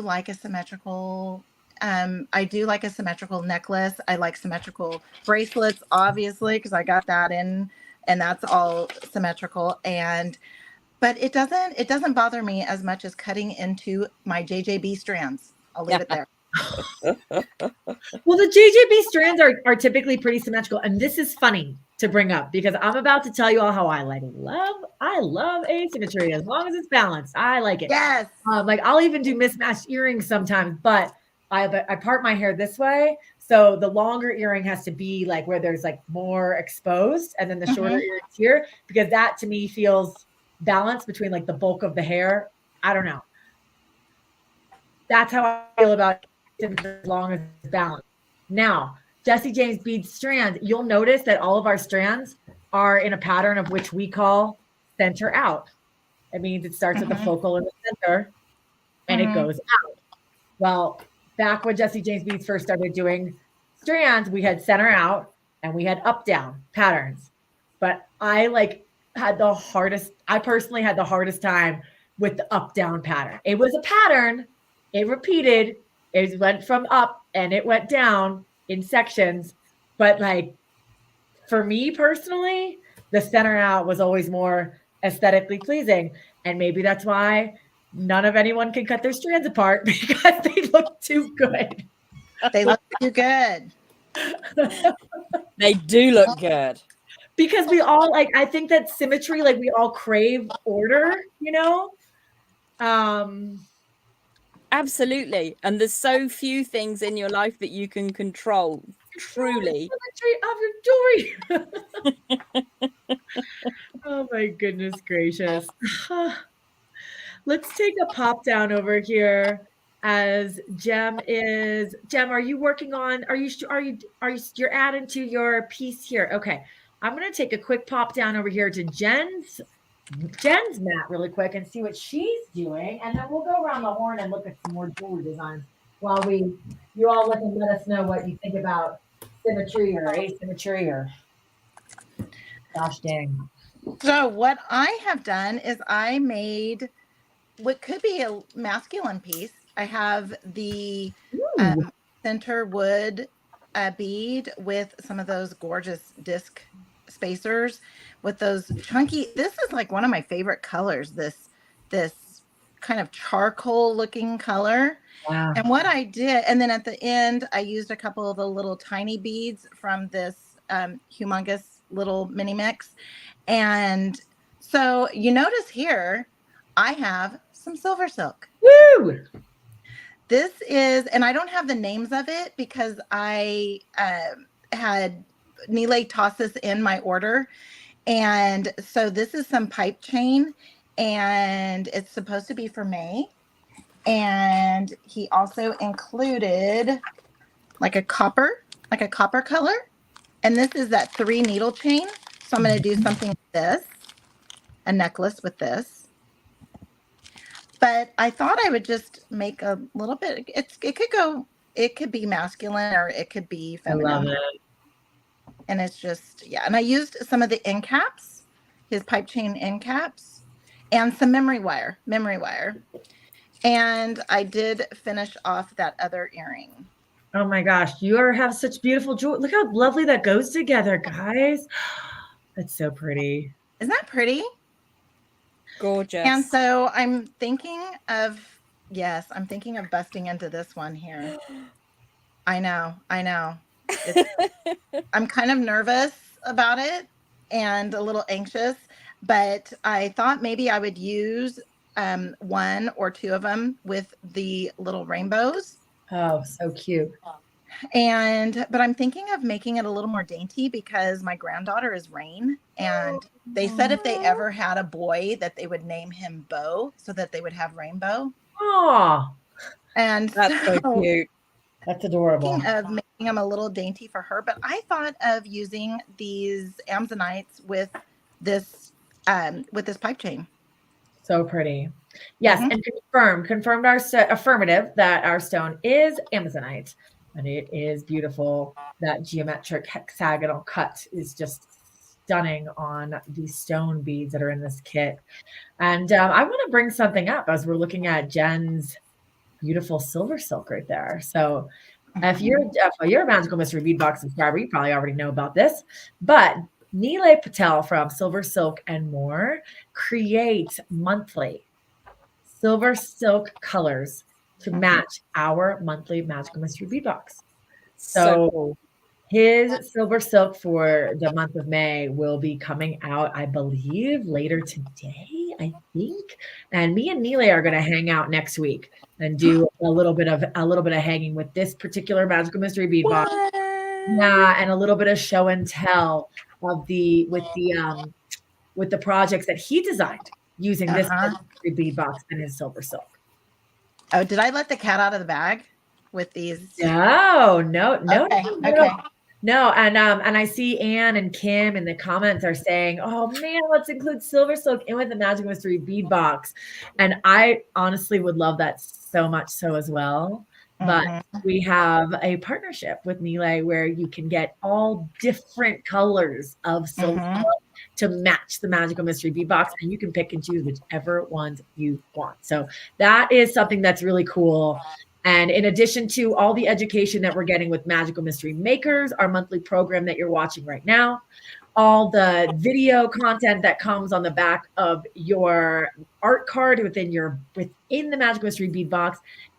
like a symmetrical I do like a symmetrical necklace. I like symmetrical bracelets, obviously, because I got that in, and that's all symmetrical. But it doesn't bother me as much as cutting into my JJB strands. I'll leave it there. Well, the JJB strands are typically pretty symmetrical, and this is funny to bring up because I'm about to tell you all how I love asymmetry as long as it's balanced. I like it. Yes. Like I'll even do mismatched earrings sometimes, but I part my hair this way, so the longer earring has to be like where there's like more exposed, and then the shorter earrings here, because that to me feels balanced between like the bulk of the hair. I don't know. That's how I feel about it as long as it's balanced. Now, Jessie James bead strands, you'll notice that all of our strands are in a pattern of which we call center out. It means it starts with the focal in the center and it goes out. Well, back when Jessie James beads first started doing strands, we had center out and we had up down patterns. But I personally had the hardest time with the up down pattern. It was a pattern, it repeated, it went from up and it went down in sections. But like for me personally, the center out was always more aesthetically pleasing. And maybe that's why none of anyone can cut their strands apart, because they look too good. They look too good. They do look good. Because we all I think that symmetry, like we all crave order, you know? Absolutely. And there's so few things in your life that you can control. Truly. Symmetry of your jewelry. Oh my goodness gracious. Let's take a pop down over here as Jem, are you working on, you're adding to your piece here? Okay. I'm going to take a quick pop down over here to Jen's mat really quick and see what she's doing. And then we'll go around the horn and look at some more jewelry designs while you all look and let us know what you think about symmetry or asymmetry or gosh dang. So what I have done is I made what could be a masculine piece. I have the center wood bead with some of those gorgeous disc spacers with those chunky. This is like one of my favorite colors. This kind of charcoal looking color. Wow. And what I did, and then at the end, I used a couple of the little tiny beads from this humongous little mini mix. And so you notice here, I have some silver silk. Woo! This is, and I don't have the names of it because I had Nile toss this in my order. And so this is some pipe chain, and it's supposed to be for May. And he also included like a copper color. And this is that 3 needle chain. So I'm going to do something like this, a necklace with this. But I thought I would just make a little bit. It could be masculine or it could be feminine. I love it. And it's just, yeah. And I used some of the end caps, his pipe chain end caps, and some memory wire. And I did finish off that other earring. Oh my gosh, you have such beautiful jewelry. Look how lovely that goes together, guys. That's so pretty. Isn't that pretty? Gorgeous. And so I'm thinking of busting into this one here. I know. I'm kind of nervous about it and a little anxious, but I thought maybe I would use 1 or 2 of them with the little rainbows. Oh, so cute. But I'm thinking of making it a little more dainty because my granddaughter is Rain, and they said if they ever had a boy that they would name him Bo so that they would have Rainbow. Oh, and that's so cute. That's adorable. Thinking of making them a little dainty for her, but I thought of using these Amazonites with this pipe chain. So pretty. Yes, and confirmed our affirmative that our stone is Amazonite, and it is beautiful. That geometric hexagonal cut is just stunning on the stone beads that are in this kit. And I want to bring something up as we're looking at Jen's beautiful silver silk right there. So if you're a Magical Mystery Bead Box subscriber, you probably already know about this. But Nilay Patel from Silver Silk and More creates monthly silver silk colors to match our monthly Magical Mystery Bead Box. So cool. His silver silk for the month of May will be coming out, I believe, later today, I think. And me and Nilay are going to hang out next week and do a little bit of hanging with this particular Magical Mystery Bead Box. Yeah, and a little bit of show and tell of with the projects that he designed using this mystery bead box and his silver silk. Oh, did I let the cat out of the bag with these? No. Okay. No, and I see Anne and Kim in the comments are saying, "Oh man, let's include silver silk in with the Magical Mystery Bead Box," and I honestly would love that so much so as well. But we have a partnership with Nilay where you can get all different colors of silver silk to match the Magical Mystery Bead Box, and you can pick and choose whichever ones you want. So that is something that's really cool. And in addition to all the education that we're getting with Magical Mystery Makers, our monthly program that you're watching right now, all the video content that comes on the back of your art card within the Magical Mystery Bead Box.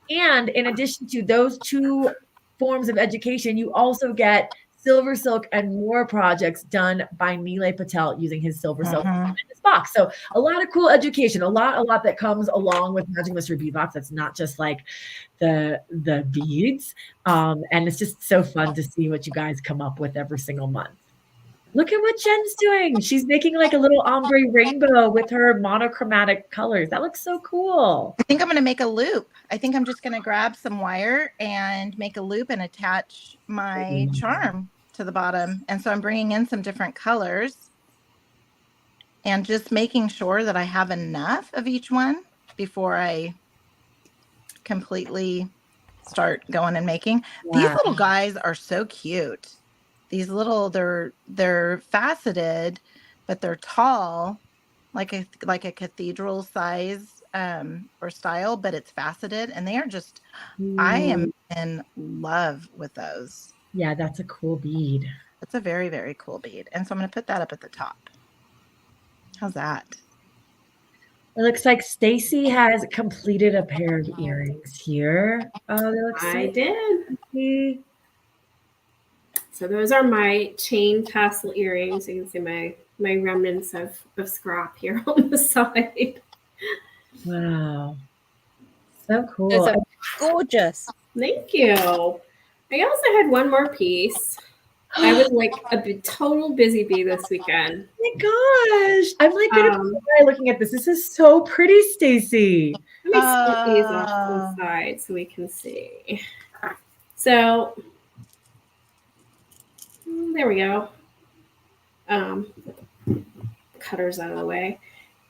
And in addition to those two forms of education, you also get Silver Silk and More projects done by Nilay Patel using his Silver Silk in this box. So a lot of cool education, a lot that comes along with Magical Mystery Bead Box. That's not just like the beads. And it's just so fun to see what you guys come up with every single month. Look at what Jen's doing. She's making like a little ombre rainbow with her monochromatic colors. That looks so cool. I think I'm going to make a loop. I think I'm just going to grab some wire and make a loop and attach my charm to the bottom. And so I'm bringing in some different colors and just making sure that I have enough of each one before I completely start going and making. Wow. These little guys are so cute. These little, they're faceted, but they're tall, like a cathedral size or style, but it's faceted, and they are just, I am in love with those. Yeah, that's a cool bead. It's a very, very cool bead. And so I'm going to put that up at the top. How's that? It looks like Stacy has completed a pair of earrings here. Oh, they look so I did. pretty. So those are my chain tassel earrings. You can see my remnants of scrap here on the side. Wow. So cool. Those are gorgeous. Thank you. I also had one more piece. I was like a total busy bee this weekend. Oh my gosh. I'm like gonna cry looking at this. This is so pretty, Stacy. Let me split these off to the side so we can see. So there we go. Cutters out of the way.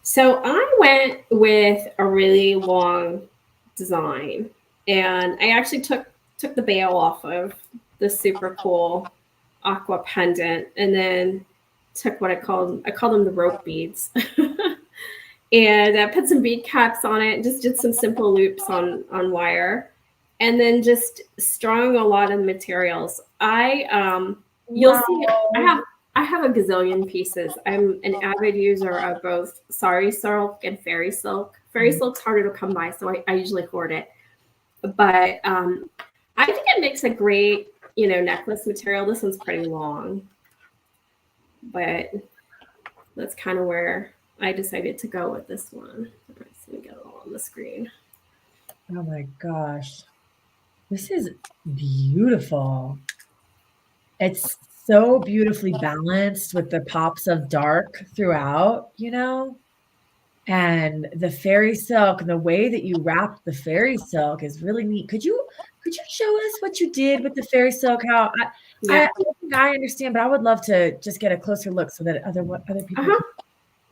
So I went with a really long design, and I actually took the bail off of the super cool aqua pendant, and then took what I call them the rope beads, and I put some bead caps on it, and just did some simple loops on wire, and then just strung a lot of the materials. You'll see, I have a gazillion pieces. I'm an avid user of both sari silk and fairy silk. Fairy silk's harder to come by, so I usually hoard it. But I think it makes a great, necklace material. This one's pretty long, but that's kind of where I decided to go with this one. All right, so we get it all on the screen. Oh my gosh. This is beautiful. It's so beautifully balanced with the pops of dark throughout, and the fairy silk, and the way that you wrap the fairy silk is really neat. Could you show us what you did with the fairy silk? How I think I understand, but I would love to just get a closer look so that other people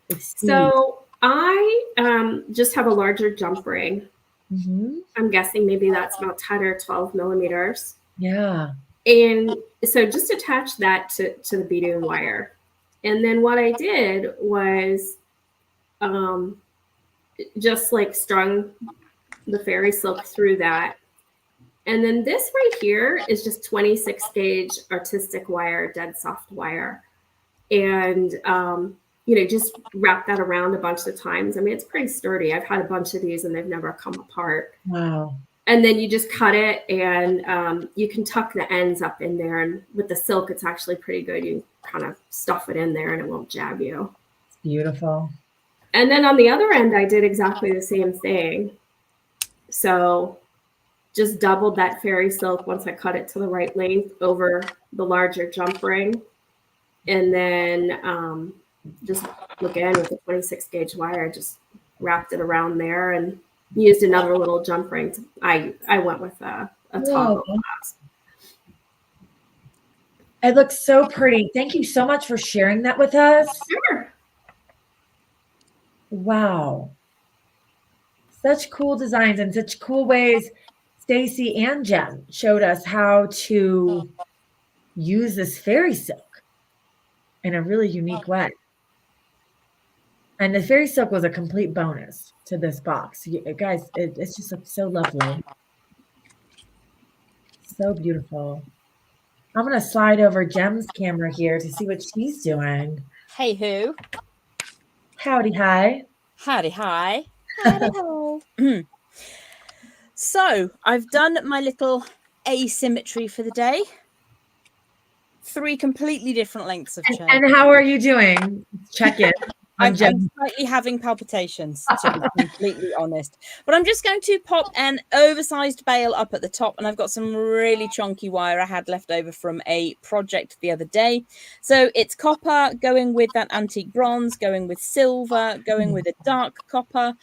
could see. So I just have a larger jump ring. I'm guessing maybe that's about 10 or 12 millimeters. Yeah. And so just attach that to the beading wire. And then what I did was just like strung the fairy silk through that. And then this right here is just 26 gauge artistic wire, dead soft wire. And, just wrap that around a bunch of times. I mean, it's pretty sturdy. I've had a bunch of these and they've never come apart. Wow. And then you just cut it, and you can tuck the ends up in there. And with the silk, it's actually pretty good. You kind of stuff it in there and it won't jab you. It's beautiful. And then on the other end, I did exactly the same thing. So just doubled that fairy silk once I cut it to the right length over the larger jump ring. And then just again with the 26 gauge wire, just wrapped it around there and used another little jump ring. I went with a toggle clasp. It looks so pretty. Thank you so much for sharing that with us. Sure. Wow. Such cool designs and such cool ways Stacy and Jem showed us how to use this fairy silk in a really unique way. And the fairy silk was a complete bonus to this box. You guys, it's just so lovely. So beautiful. I'm going to slide over Jem's camera here to see what she's doing. Hey, who? Howdy, hi. Howdy, hi. Howdy, ho. So, I've done my little asymmetry for the day. 3 completely different lengths of chain. And how are you doing? Check in. I'm slightly having palpitations, to be completely honest. But I'm just going to pop an oversized bail up at the top, and I've got some really chunky wire I had left over from a project the other day. So it's copper, going with that antique bronze, going with silver, going with a dark copper.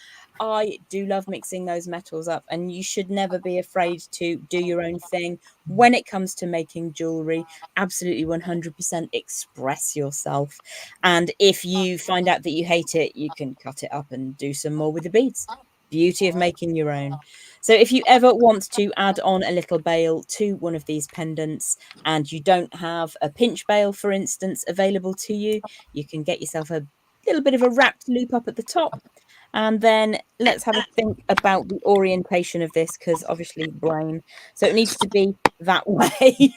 I do love mixing those metals up, and you should never be afraid to do your own thing when it comes to making jewelry. Absolutely 100% express yourself. And if you find out that you hate it, you can cut it up and do some more with the beads. Beauty of making your own. So if you ever want to add on a little bail to one of these pendants and you don't have a pinch bail, for instance, available to you, you can get yourself a little bit of a wrapped loop up at the top. And then let's have a think about the orientation of this, because obviously brain. So it needs to be that way.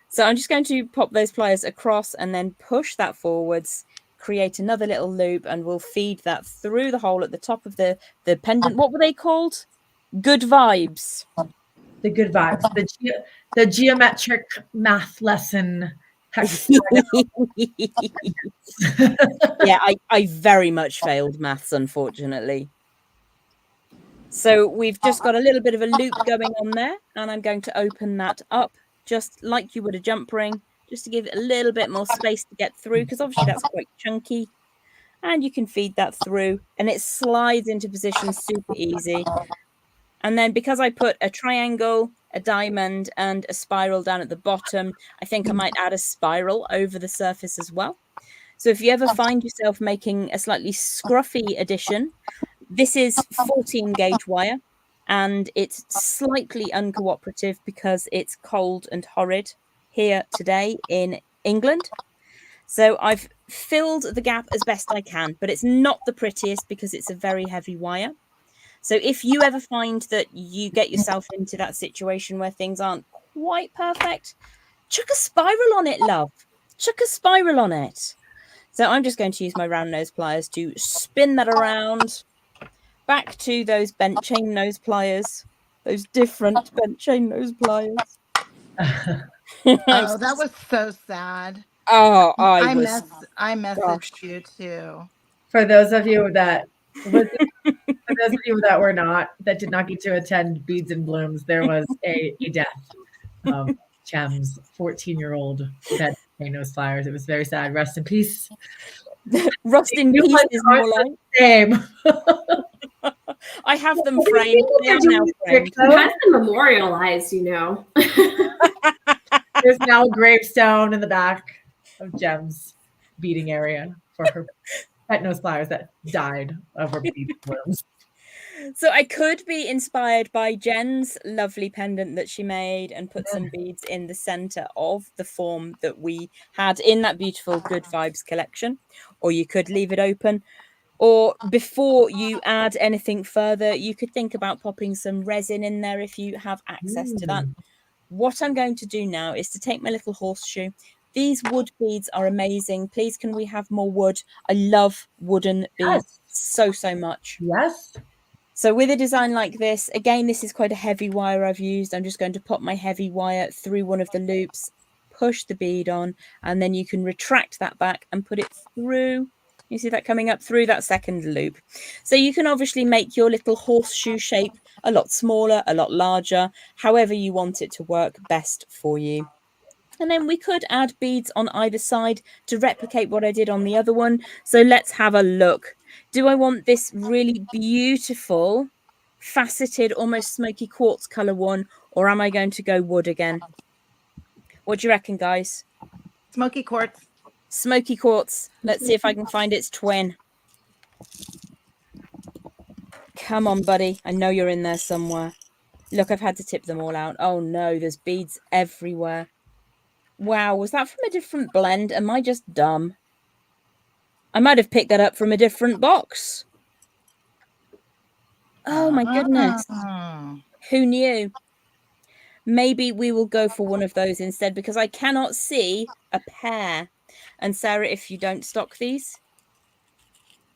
So I'm just going to pop those pliers across and then push that forwards, create another little loop, and we'll feed that through the hole at the top of the pendant. What were they called? Good vibes. The good vibes. The geometric math lesson. Yeah, I very much failed maths, unfortunately. So we've just got a little bit of a loop going on there, and I'm going to open that up just like you would a jump ring, just to give it a little bit more space to get through, because obviously that's quite chunky. And you can feed that through, and it slides into position super easy. And then because I put a triangle, a diamond, and a spiral down at the bottom, I think I might add a spiral over the surface as well. So if you ever find yourself making a slightly scruffy addition, this is 14 gauge wire, and it's slightly uncooperative because it's cold and horrid here today in England. So I've filled the gap as best I can, but it's not the prettiest because it's a very heavy wire. So if you ever find that you get yourself into that situation where things aren't quite perfect, chuck a spiral on it, love. Chuck a spiral on it. So I'm just going to use my round nose pliers to spin that around back to those bent chain nose pliers, those different bent chain nose pliers. Oh, that was so sad. Oh, I messaged you too. For those of you that that did not get to attend Beads and Blooms, there was a death of Jem's 14-year-old bent chain nose pliers. It was very sad. Rest in peace. Rust in peace is more like same. I have them framed. They are now framed. It has been memorialized, There's now a gravestone in the back of Jem's beading area for her pet nose pliers that died of her bead blooms. So I could be inspired by Jen's lovely pendant that she made and put some beads in the center of the form that we had in that beautiful Good Vibes collection, or you could leave it open. Or before you add anything further, you could think about popping some resin in there if you have access to that. What I'm going to do now is to take my little horseshoe. These wood beads are amazing. Please, can we have more wood? I love wooden beads so much. Yes. So with a design like this, again, this is quite a heavy wire I've used. I'm just going to pop my heavy wire through one of the loops, push the bead on, and then you can retract that back and put it through. You see that coming up through that second loop. So you can obviously make your little horseshoe shape a lot smaller, a lot larger, however you want it to work best for you. And then we could add beads on either side to replicate what I did on the other one. So let's have a look. Do I want this really beautiful, faceted, almost smoky quartz color one, or am I going to go wood again? What do you reckon, guys? Smoky quartz. Smoky quartz. Let's see if I can find its twin. Come on, buddy. I know you're in there somewhere. Look, I've had to tip them all out. Oh no, there's beads everywhere. Wow, was that from a different blend? Am I just dumb? I might have picked that up from a different box. Oh my goodness. Who knew? Maybe we will go for one of those instead because I cannot see a pair. And Sarah, if you don't stock these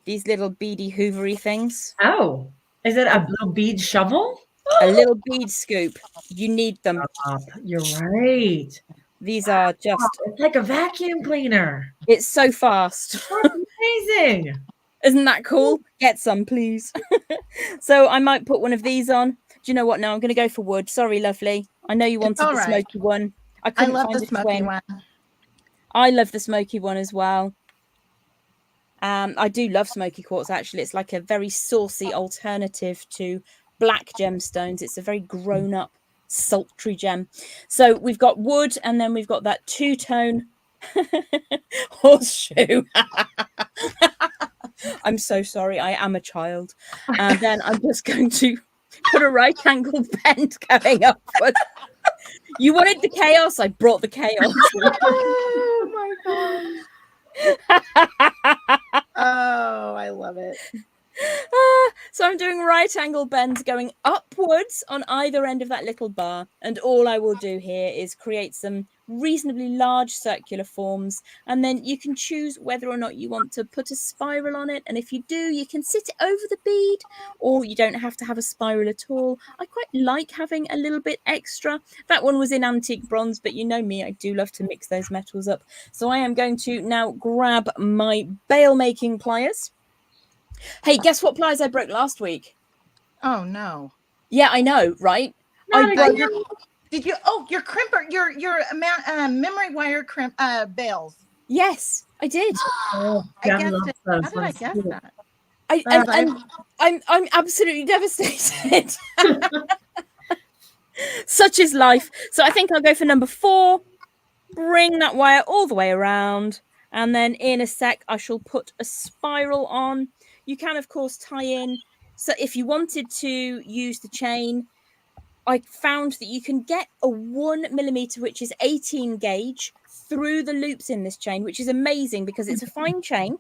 little beady hoovery things. Oh, is it a little bead shovel? A little bead scoop. You need them. You're right. These are just... It's like a vacuum cleaner. It's so fast. That's amazing. Isn't that cool? Get some, please. So I might put one of these on. Do you know what? No, I'm going to go for wood. Sorry, lovely. I know you wanted the smoky one. I love the smoky one. I love the smoky one as well. I do love smoky quartz, actually. It's like a very saucy alternative to black gemstones. It's a very grown-up, sultry gem. So we've got wood, and then we've got that two-tone horseshoe. I'm so sorry. I am a child. And then I'm just going to put a right angle bend going upwards. You wanted the chaos? I brought the chaos. Oh my gosh. Oh, I love it. So I'm doing right angle bends going upwards on either end of that little bar, and all I will do here is create some reasonably large circular forms, and then you can choose whether or not you want to put a spiral on it, and if you do, you can sit it over the bead, or you don't have to have a spiral at all. I quite like having a little bit extra. That one was in antique bronze, but you know me, I do love to mix those metals up. So I am going to now grab my bail making pliers. Hey, guess what pliers I broke last week? Oh no. Yeah, I know, right? Did you? Oh, your crimper, your memory wire crimp bails. Yes, I did. Oh, I guessed it. How did I guess that? I'm absolutely devastated. Such is life. So I think I'll go for number 4. Bring that wire all the way around, and then in a sec I shall put a spiral on. You can, of course, tie in. So if you wanted to use the chain, I found that you can get a 1mm, which is 18 gauge, through the loops in this chain, which is amazing because it's a fine chain.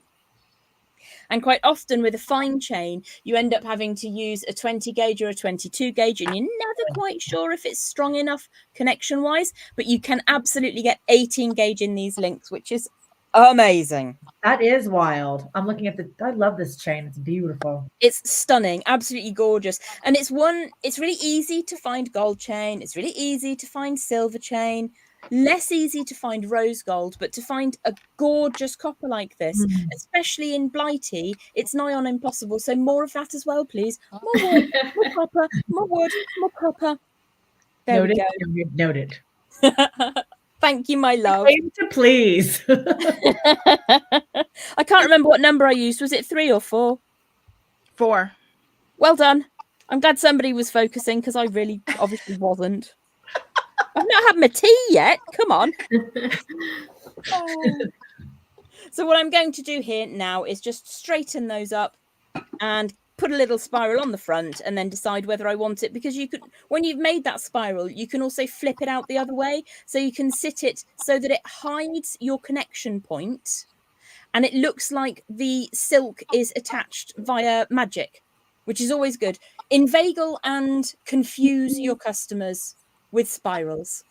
And quite often with a fine chain, you end up having to use a 20 gauge or a 22 gauge, and you're never quite sure if it's strong enough connection-wise, but you can absolutely get 18 gauge in these links, which is amazing. That is wild. I'm looking at I love this chain. It's beautiful. It's stunning, absolutely gorgeous. And it's really easy to find gold chain. It's really easy to find silver chain. Less easy to find rose gold, but to find a gorgeous copper like this, especially in Blighty, it's nigh on impossible. So more of that as well, please. More wood, more copper, more wood, more copper. There we go. Noted. Thank you, my love. Please. I can't remember what number I used. Was it 3 or 4? 4. Well done. I'm glad somebody was focusing because I really obviously wasn't. I've not had my tea yet. Come on. So what I'm going to do here now is just straighten those up and put a little spiral on the front and then decide whether I want it, because you could, when you've made that spiral, you can also flip it out the other way. So you can sit it so that it hides your connection point. and it looks like the silk is attached via magic, which is always good. Inveigle and confuse your customers with spirals.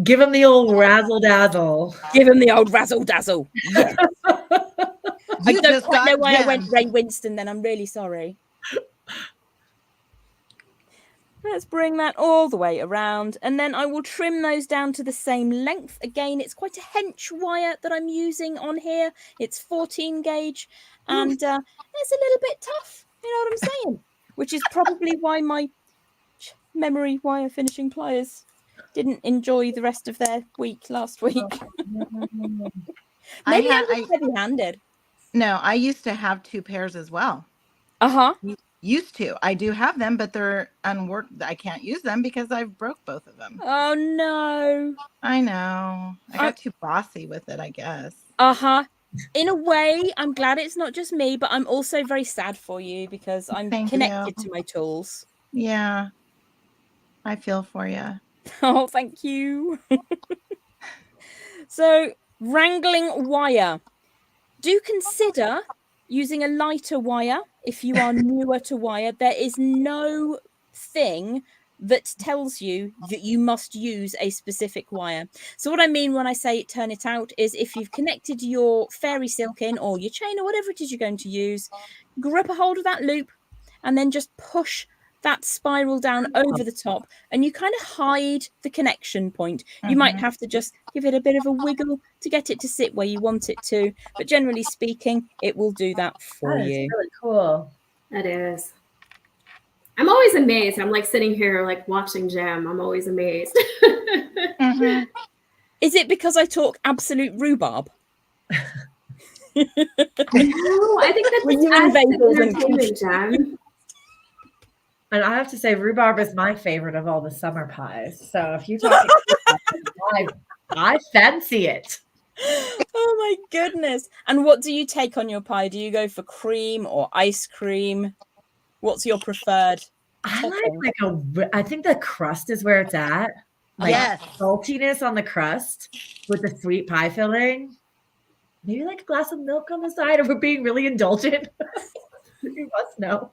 Give them the old razzle dazzle. Give them the old razzle dazzle. Yeah. I You don't just quite know got why I Jem. went Ray Winston then. I'm really sorry. Let's bring that all the way around, and then I will trim those down to the same length. Again, it's quite a hench wire that I'm using on here. It's 14 gauge, and it's a little bit tough, you know what I'm saying? Which is probably why my memory wire finishing pliers didn't enjoy the rest of their week last week. Maybe I'm just heavy-handed. No, I used to have 2 pairs as well. Uh-huh. Used to. I do have them, but they're unworked. I can't use them because I've broke both of them. Oh, no. I know. I got too bossy with it, I guess. Uh-huh. In a way, I'm glad it's not just me, but I'm also very sad for you because I'm connected to my tools. Yeah. I feel for you. Oh, thank you. So, wrangling wire. Do consider using a lighter wire if you are newer to wire. There is no thing that tells you that you must use a specific wire. So what I mean when I say turn it out is if you've connected your fairy silk in or your chain or whatever it is you're going to use, grip a hold of that loop and then just push that spiral down over the top, and you kind of hide the connection point. You might have to just give it a bit of a wiggle to get it to sit where you want it to, but generally speaking, it will do that for you. That's really cool. That is. I'm always amazed. I'm like sitting here like watching Jem. I'm always amazed. Is it because I talk absolute rhubarb? No, I think that's When you just entertainment, Jem. And I have to say, rhubarb is my favorite of all the summer pies. So if you talk, I fancy it. Oh my goodness. And what do you take on your pie? Do you go for cream or ice cream? What's your preferred? I think the crust is where it's at. Like saltiness on the crust with the sweet pie filling. Maybe like a glass of milk on the side if we're being really indulgent. You must know.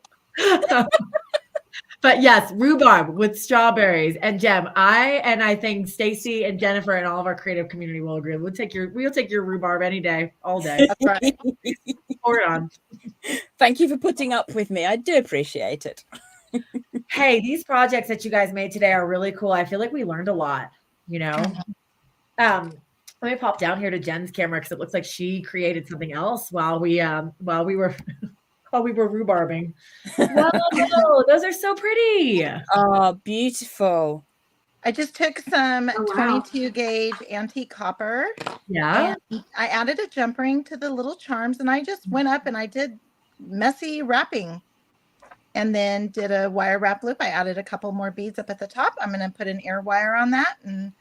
But yes, rhubarb with strawberries and Jem. I think Stacy and Jenifer and all of our creative community will agree. We'll take your rhubarb any day, all day. That's right. Pour it on. Thank you for putting up with me. I do appreciate it. Hey, these projects that you guys made today are really cool. I feel like we learned a lot, you know. Let me pop down here to Jen's camera because it looks like she created something else while we were rhubarbing. Whoa, those are so pretty. Oh, beautiful. I just took some 22 gauge antique copper. Yeah. And I added a jump ring to the little charms, and I just went up and I did messy wrapping and then did a wire wrap loop. I added a couple more beads up at the top. I'm going to put an ear wire on that and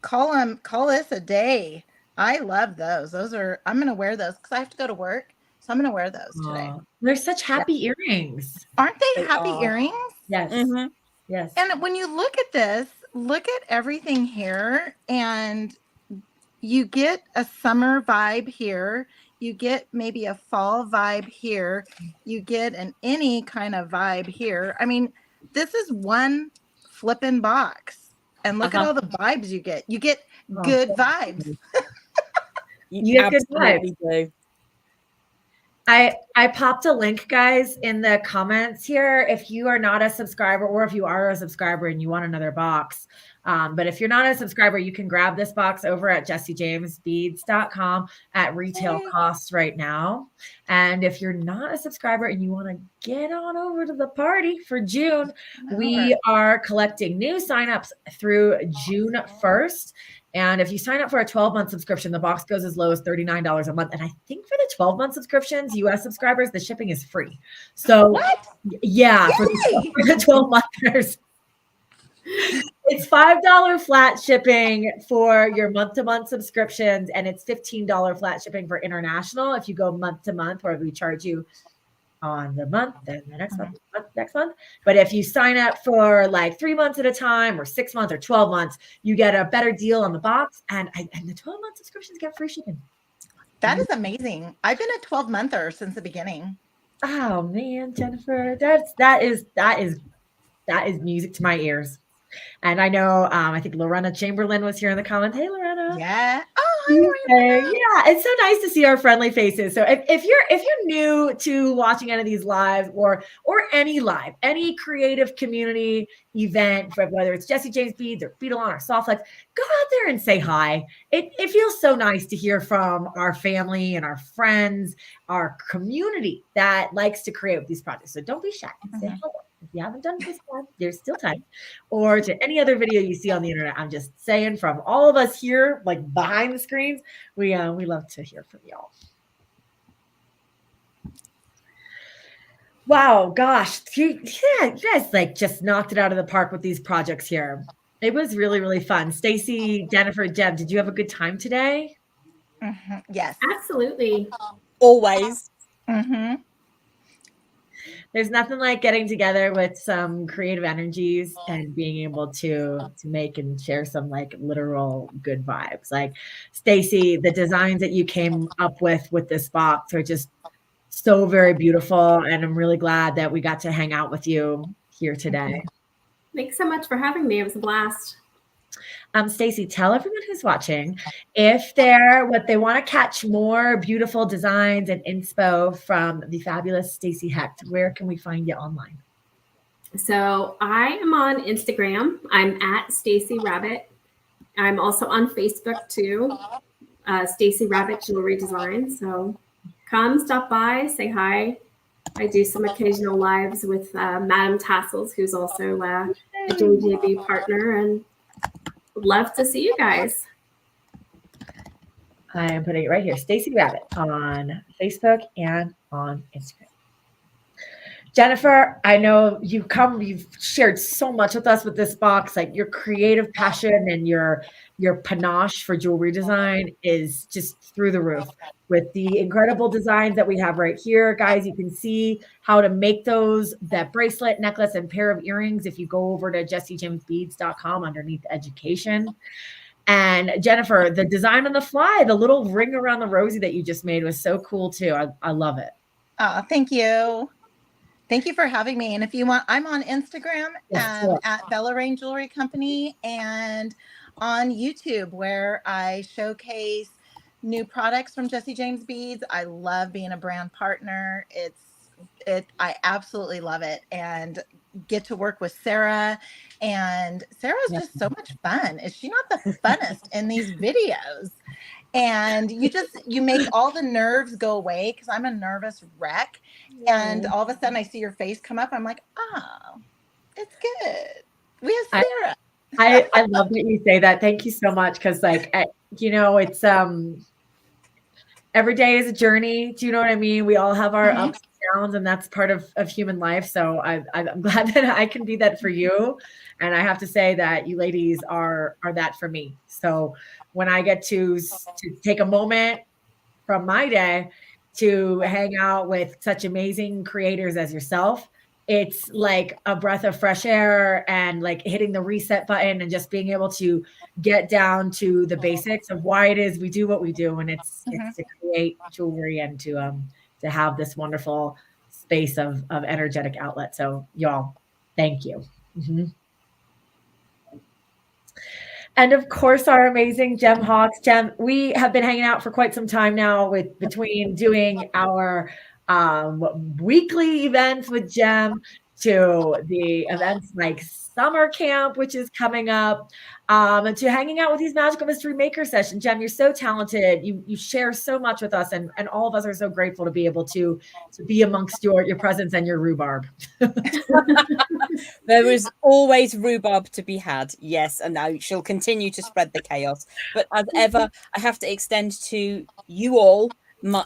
call this a day. I love those. I'm going to wear those because I have to go to work. So I'm going to wear those today. They're such happy earrings. Aren't they happy earrings? Yes. Yes. And when you look at this, look at everything here, and you get a summer vibe here. You get maybe a fall vibe here. You get any kind of vibe here. I mean, this is one flippin' box. And look at all the vibes you get. You get good vibes. You get good vibes. Do. I popped a link, guys, in the comments here. If you are not a subscriber, or if you are a subscriber and you want another box, but if you're not a subscriber, you can grab this box over at jessiejamesbeads.com at retail cost right now. And if you're not a subscriber and you want to get on over to the party for June, we are collecting new signups through June 1st. And if you sign up for a 12-month subscription, the box goes as low as $39 a month. And I think for the 12-month subscriptions, US subscribers, the shipping is free. So yeah, for the 12-monthers, it's $5 flat shipping for your month-to-month subscriptions, and it's $15 flat shipping for international if you go month to month, where we charge you on the month, then the next month, next month. But if you sign up for like 3 months at a time or 6 months or 12 months, you get a better deal on the box. And the 12-month subscriptions get free shipping. That is amazing. I've been a 12-monther since the beginning. Oh man, Jenifer, that is music to my ears. And I know, I think Lorena Chamberlain was here in the comments. Hey, Lorena. Yeah. Oh, hi, Lorena. Yeah, it's so nice to see our friendly faces. So if you're new to watching any of these lives or any creative community event, whether it's Jessie James Beads or Beadalon or Softflex, go out there and say hi. It feels so nice to hear from our family and our friends, our community that likes to create with these projects. So don't be shy. Say hello. If you haven't done it this time, there's still time. Or to any other video you see on the internet. I'm just saying, from all of us here, like behind the screens, we love to hear from y'all. Wow, gosh, you guys like just knocked it out of the park with these projects here. It was really, really fun. Stacy, Jenifer, Jem, did you have a good time today? Yes, absolutely. Always. There's nothing like getting together with some creative energies and being able to make and share some like literal good vibes. Like Stacy, the designs that you came up with this box are just so very beautiful. And I'm really glad that we got to hang out with you here today. Thanks so much for having me. It was a blast. Stacy, tell everyone who's watching if what they want to catch more beautiful designs and inspo from the fabulous Stacie Hecht, where can we find you online? So I am on Instagram. I'm at Stacie Rabbit. I'm also on Facebook too, Stacie Rabbit Jewelry Design. So come stop by, say hi. I do some occasional lives with Madam Tassels, who's also a JJB partner, and would love to see you guys. I am putting it right here, Stacie Rabbit on Facebook and on Instagram. Jenifer, I know you've shared so much with us with this box. Like your creative passion and your panache for jewelry design is just through the roof. With the incredible designs that we have right here, guys, you can see how to make that bracelet, necklace, and pair of earrings if you go over to jessiejamesbeads.com underneath education. And Jenifer, the design on the fly, the little ring around the rosy that you just made was so cool too. I love it. Oh, thank you. Thank you for having me. And if you want, I'm on Instagram at Bella Rain Jewelry Company and on YouTube where I showcase new products from Jessie James Beads. I love being a brand partner. I absolutely love it, and get to work with Sarah. And Sarah's just so much fun. Is she not the funnest in these videos? And you make all the nerves go away, because I'm a nervous wreck. And all of a sudden I see your face come up. I'm like, oh, it's good. We have Sarah. I love that you say that. Thank you so much. Because it's every day is a journey. Do you know what I mean? We all have our ups and downs, and that's part of human life. So I'm glad that I can be that for you. And I have to say that you ladies are that for me. So when I get to take a moment from my day to hang out with such amazing creators as yourself, it's like a breath of fresh air and like hitting the reset button and just being able to get down to the basics of why it is we do what we do. And it's to create jewelry and to have this wonderful space of energetic outlet. So y'all, thank you. And of course, our amazing Jem Hawkes. Jem, we have been hanging out for quite some time now between doing our weekly events with Jem to the events like summer camp, which is coming up, and to hanging out with these Magical Mystery Maker sessions. Jem, you're so talented. You share so much with us, and all of us are so grateful to be able to be amongst your presence and your rhubarb. There is always rhubarb to be had, yes, and now she'll continue to spread the chaos. But as ever, I have to extend to you all my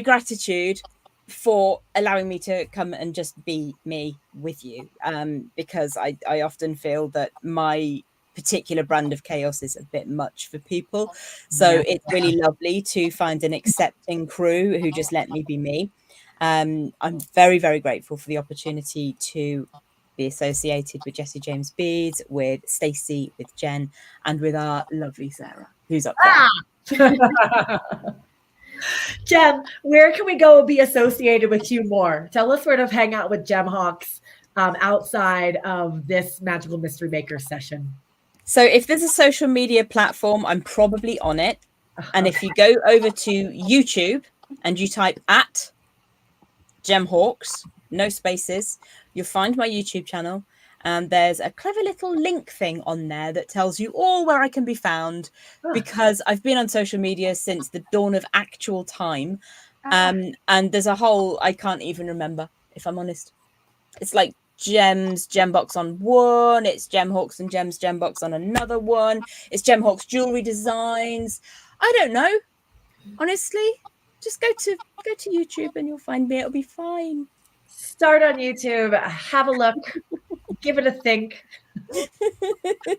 gratitude for allowing me to come and just be me with you, because I often feel that my particular brand of chaos is a bit much for people. So it's really lovely to find an accepting crew who just let me be me. I'm very, very grateful for the opportunity to be associated with Jessie James Beads, with Stacy, with Jen, and with our lovely Sarah, who's up there. Jem, where can we go be associated with you more? Tell us where to hang out with Jem Hawkes outside of this Magical Mystery Maker session. So if there's a social media platform, I'm probably on it. And if you go over to YouTube and you type at Jem Hawkes, no spaces, you'll find my YouTube channel. And there's a clever little link thing on there that tells you all where I can be found, because I've been on social media since the dawn of actual time. And there's a whole, I can't even remember, if I'm honest. It's like Jem's Gem Box on one, it's Jem Hawkes and Jem's Gem Box on another one, it's Jem Hawkes Jewelry Designs. I don't know. Honestly, just go to YouTube and you'll find me. It'll be fine. Start on YouTube, have a look, give it a think.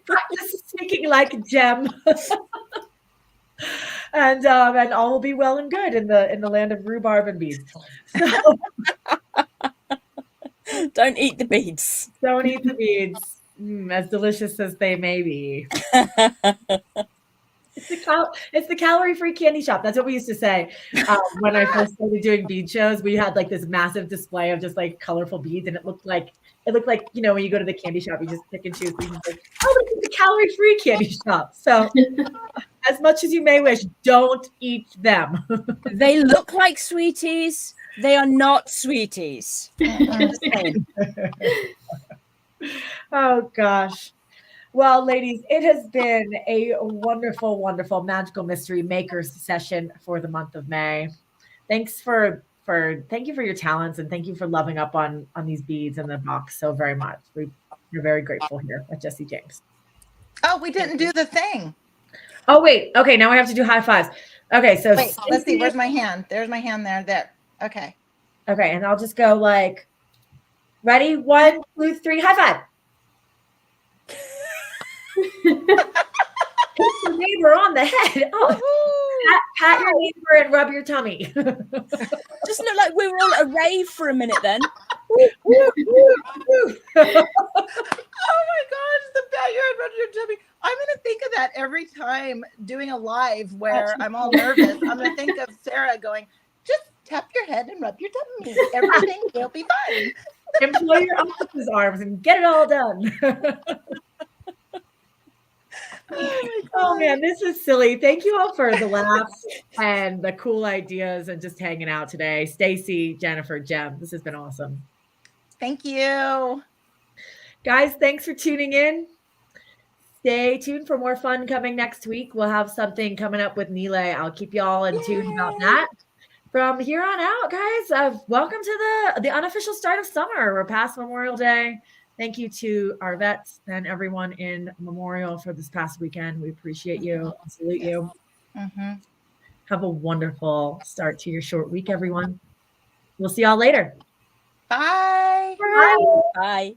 Practice speaking like Jem. And all will be well and good in the land of rhubarb and beads. So, don't eat the beads. Don't eat the beads, as delicious as they may be. It's the calorie-free candy shop. That's what we used to say when I first started doing bead shows. We had like this massive display of just like colorful beads, and it looked like when you go to the candy shop, you just pick and choose. Like, oh, this is the calorie-free candy shop. So, as much as you may wish, don't eat them. They look like sweeties. They are not sweeties. Oh gosh. Well, ladies, it has been a wonderful, wonderful Magical Mystery Makers session for the month of May. Thank you for your talents, and thank you for loving up on these beads in the box so very much. We're very grateful here at Jessie James. Oh, we didn't do the thing. Oh, wait. Okay, now I have to do high fives. Okay, so wait, let's see. Where's my hand? There's my hand there. Okay. Okay, and I'll just go like, ready? 1, 2, 3, high five. Hit your neighbor on the head. Oh, pat your neighbor and rub your tummy. Just look like we were all at a rave for a minute then. Oh my gosh, the pat your head, rub your tummy. I'm going to think of that every time doing a live where I'm all nervous. I'm going to think of Sarah going, just tap your head and rub your tummy. Everything will be fine. Employ your octopus arms and get it all done. Oh man, this is silly. Thank you all for the laughs and the cool ideas and just hanging out today. Stacy, Jenifer, Jem, this has been awesome. Thank you. Guys, thanks for tuning in. Stay tuned for more fun coming next week. We'll have something coming up with Nile. I'll keep y'all in tune about that. From here on out, guys, welcome to the unofficial start of summer. We're past Memorial Day. Thank you to our vets and everyone in Memorial for this past weekend. We appreciate you. I salute you. Mm-hmm. Have a wonderful start to your short week, everyone. We'll see y'all later. Bye. Bye. Bye.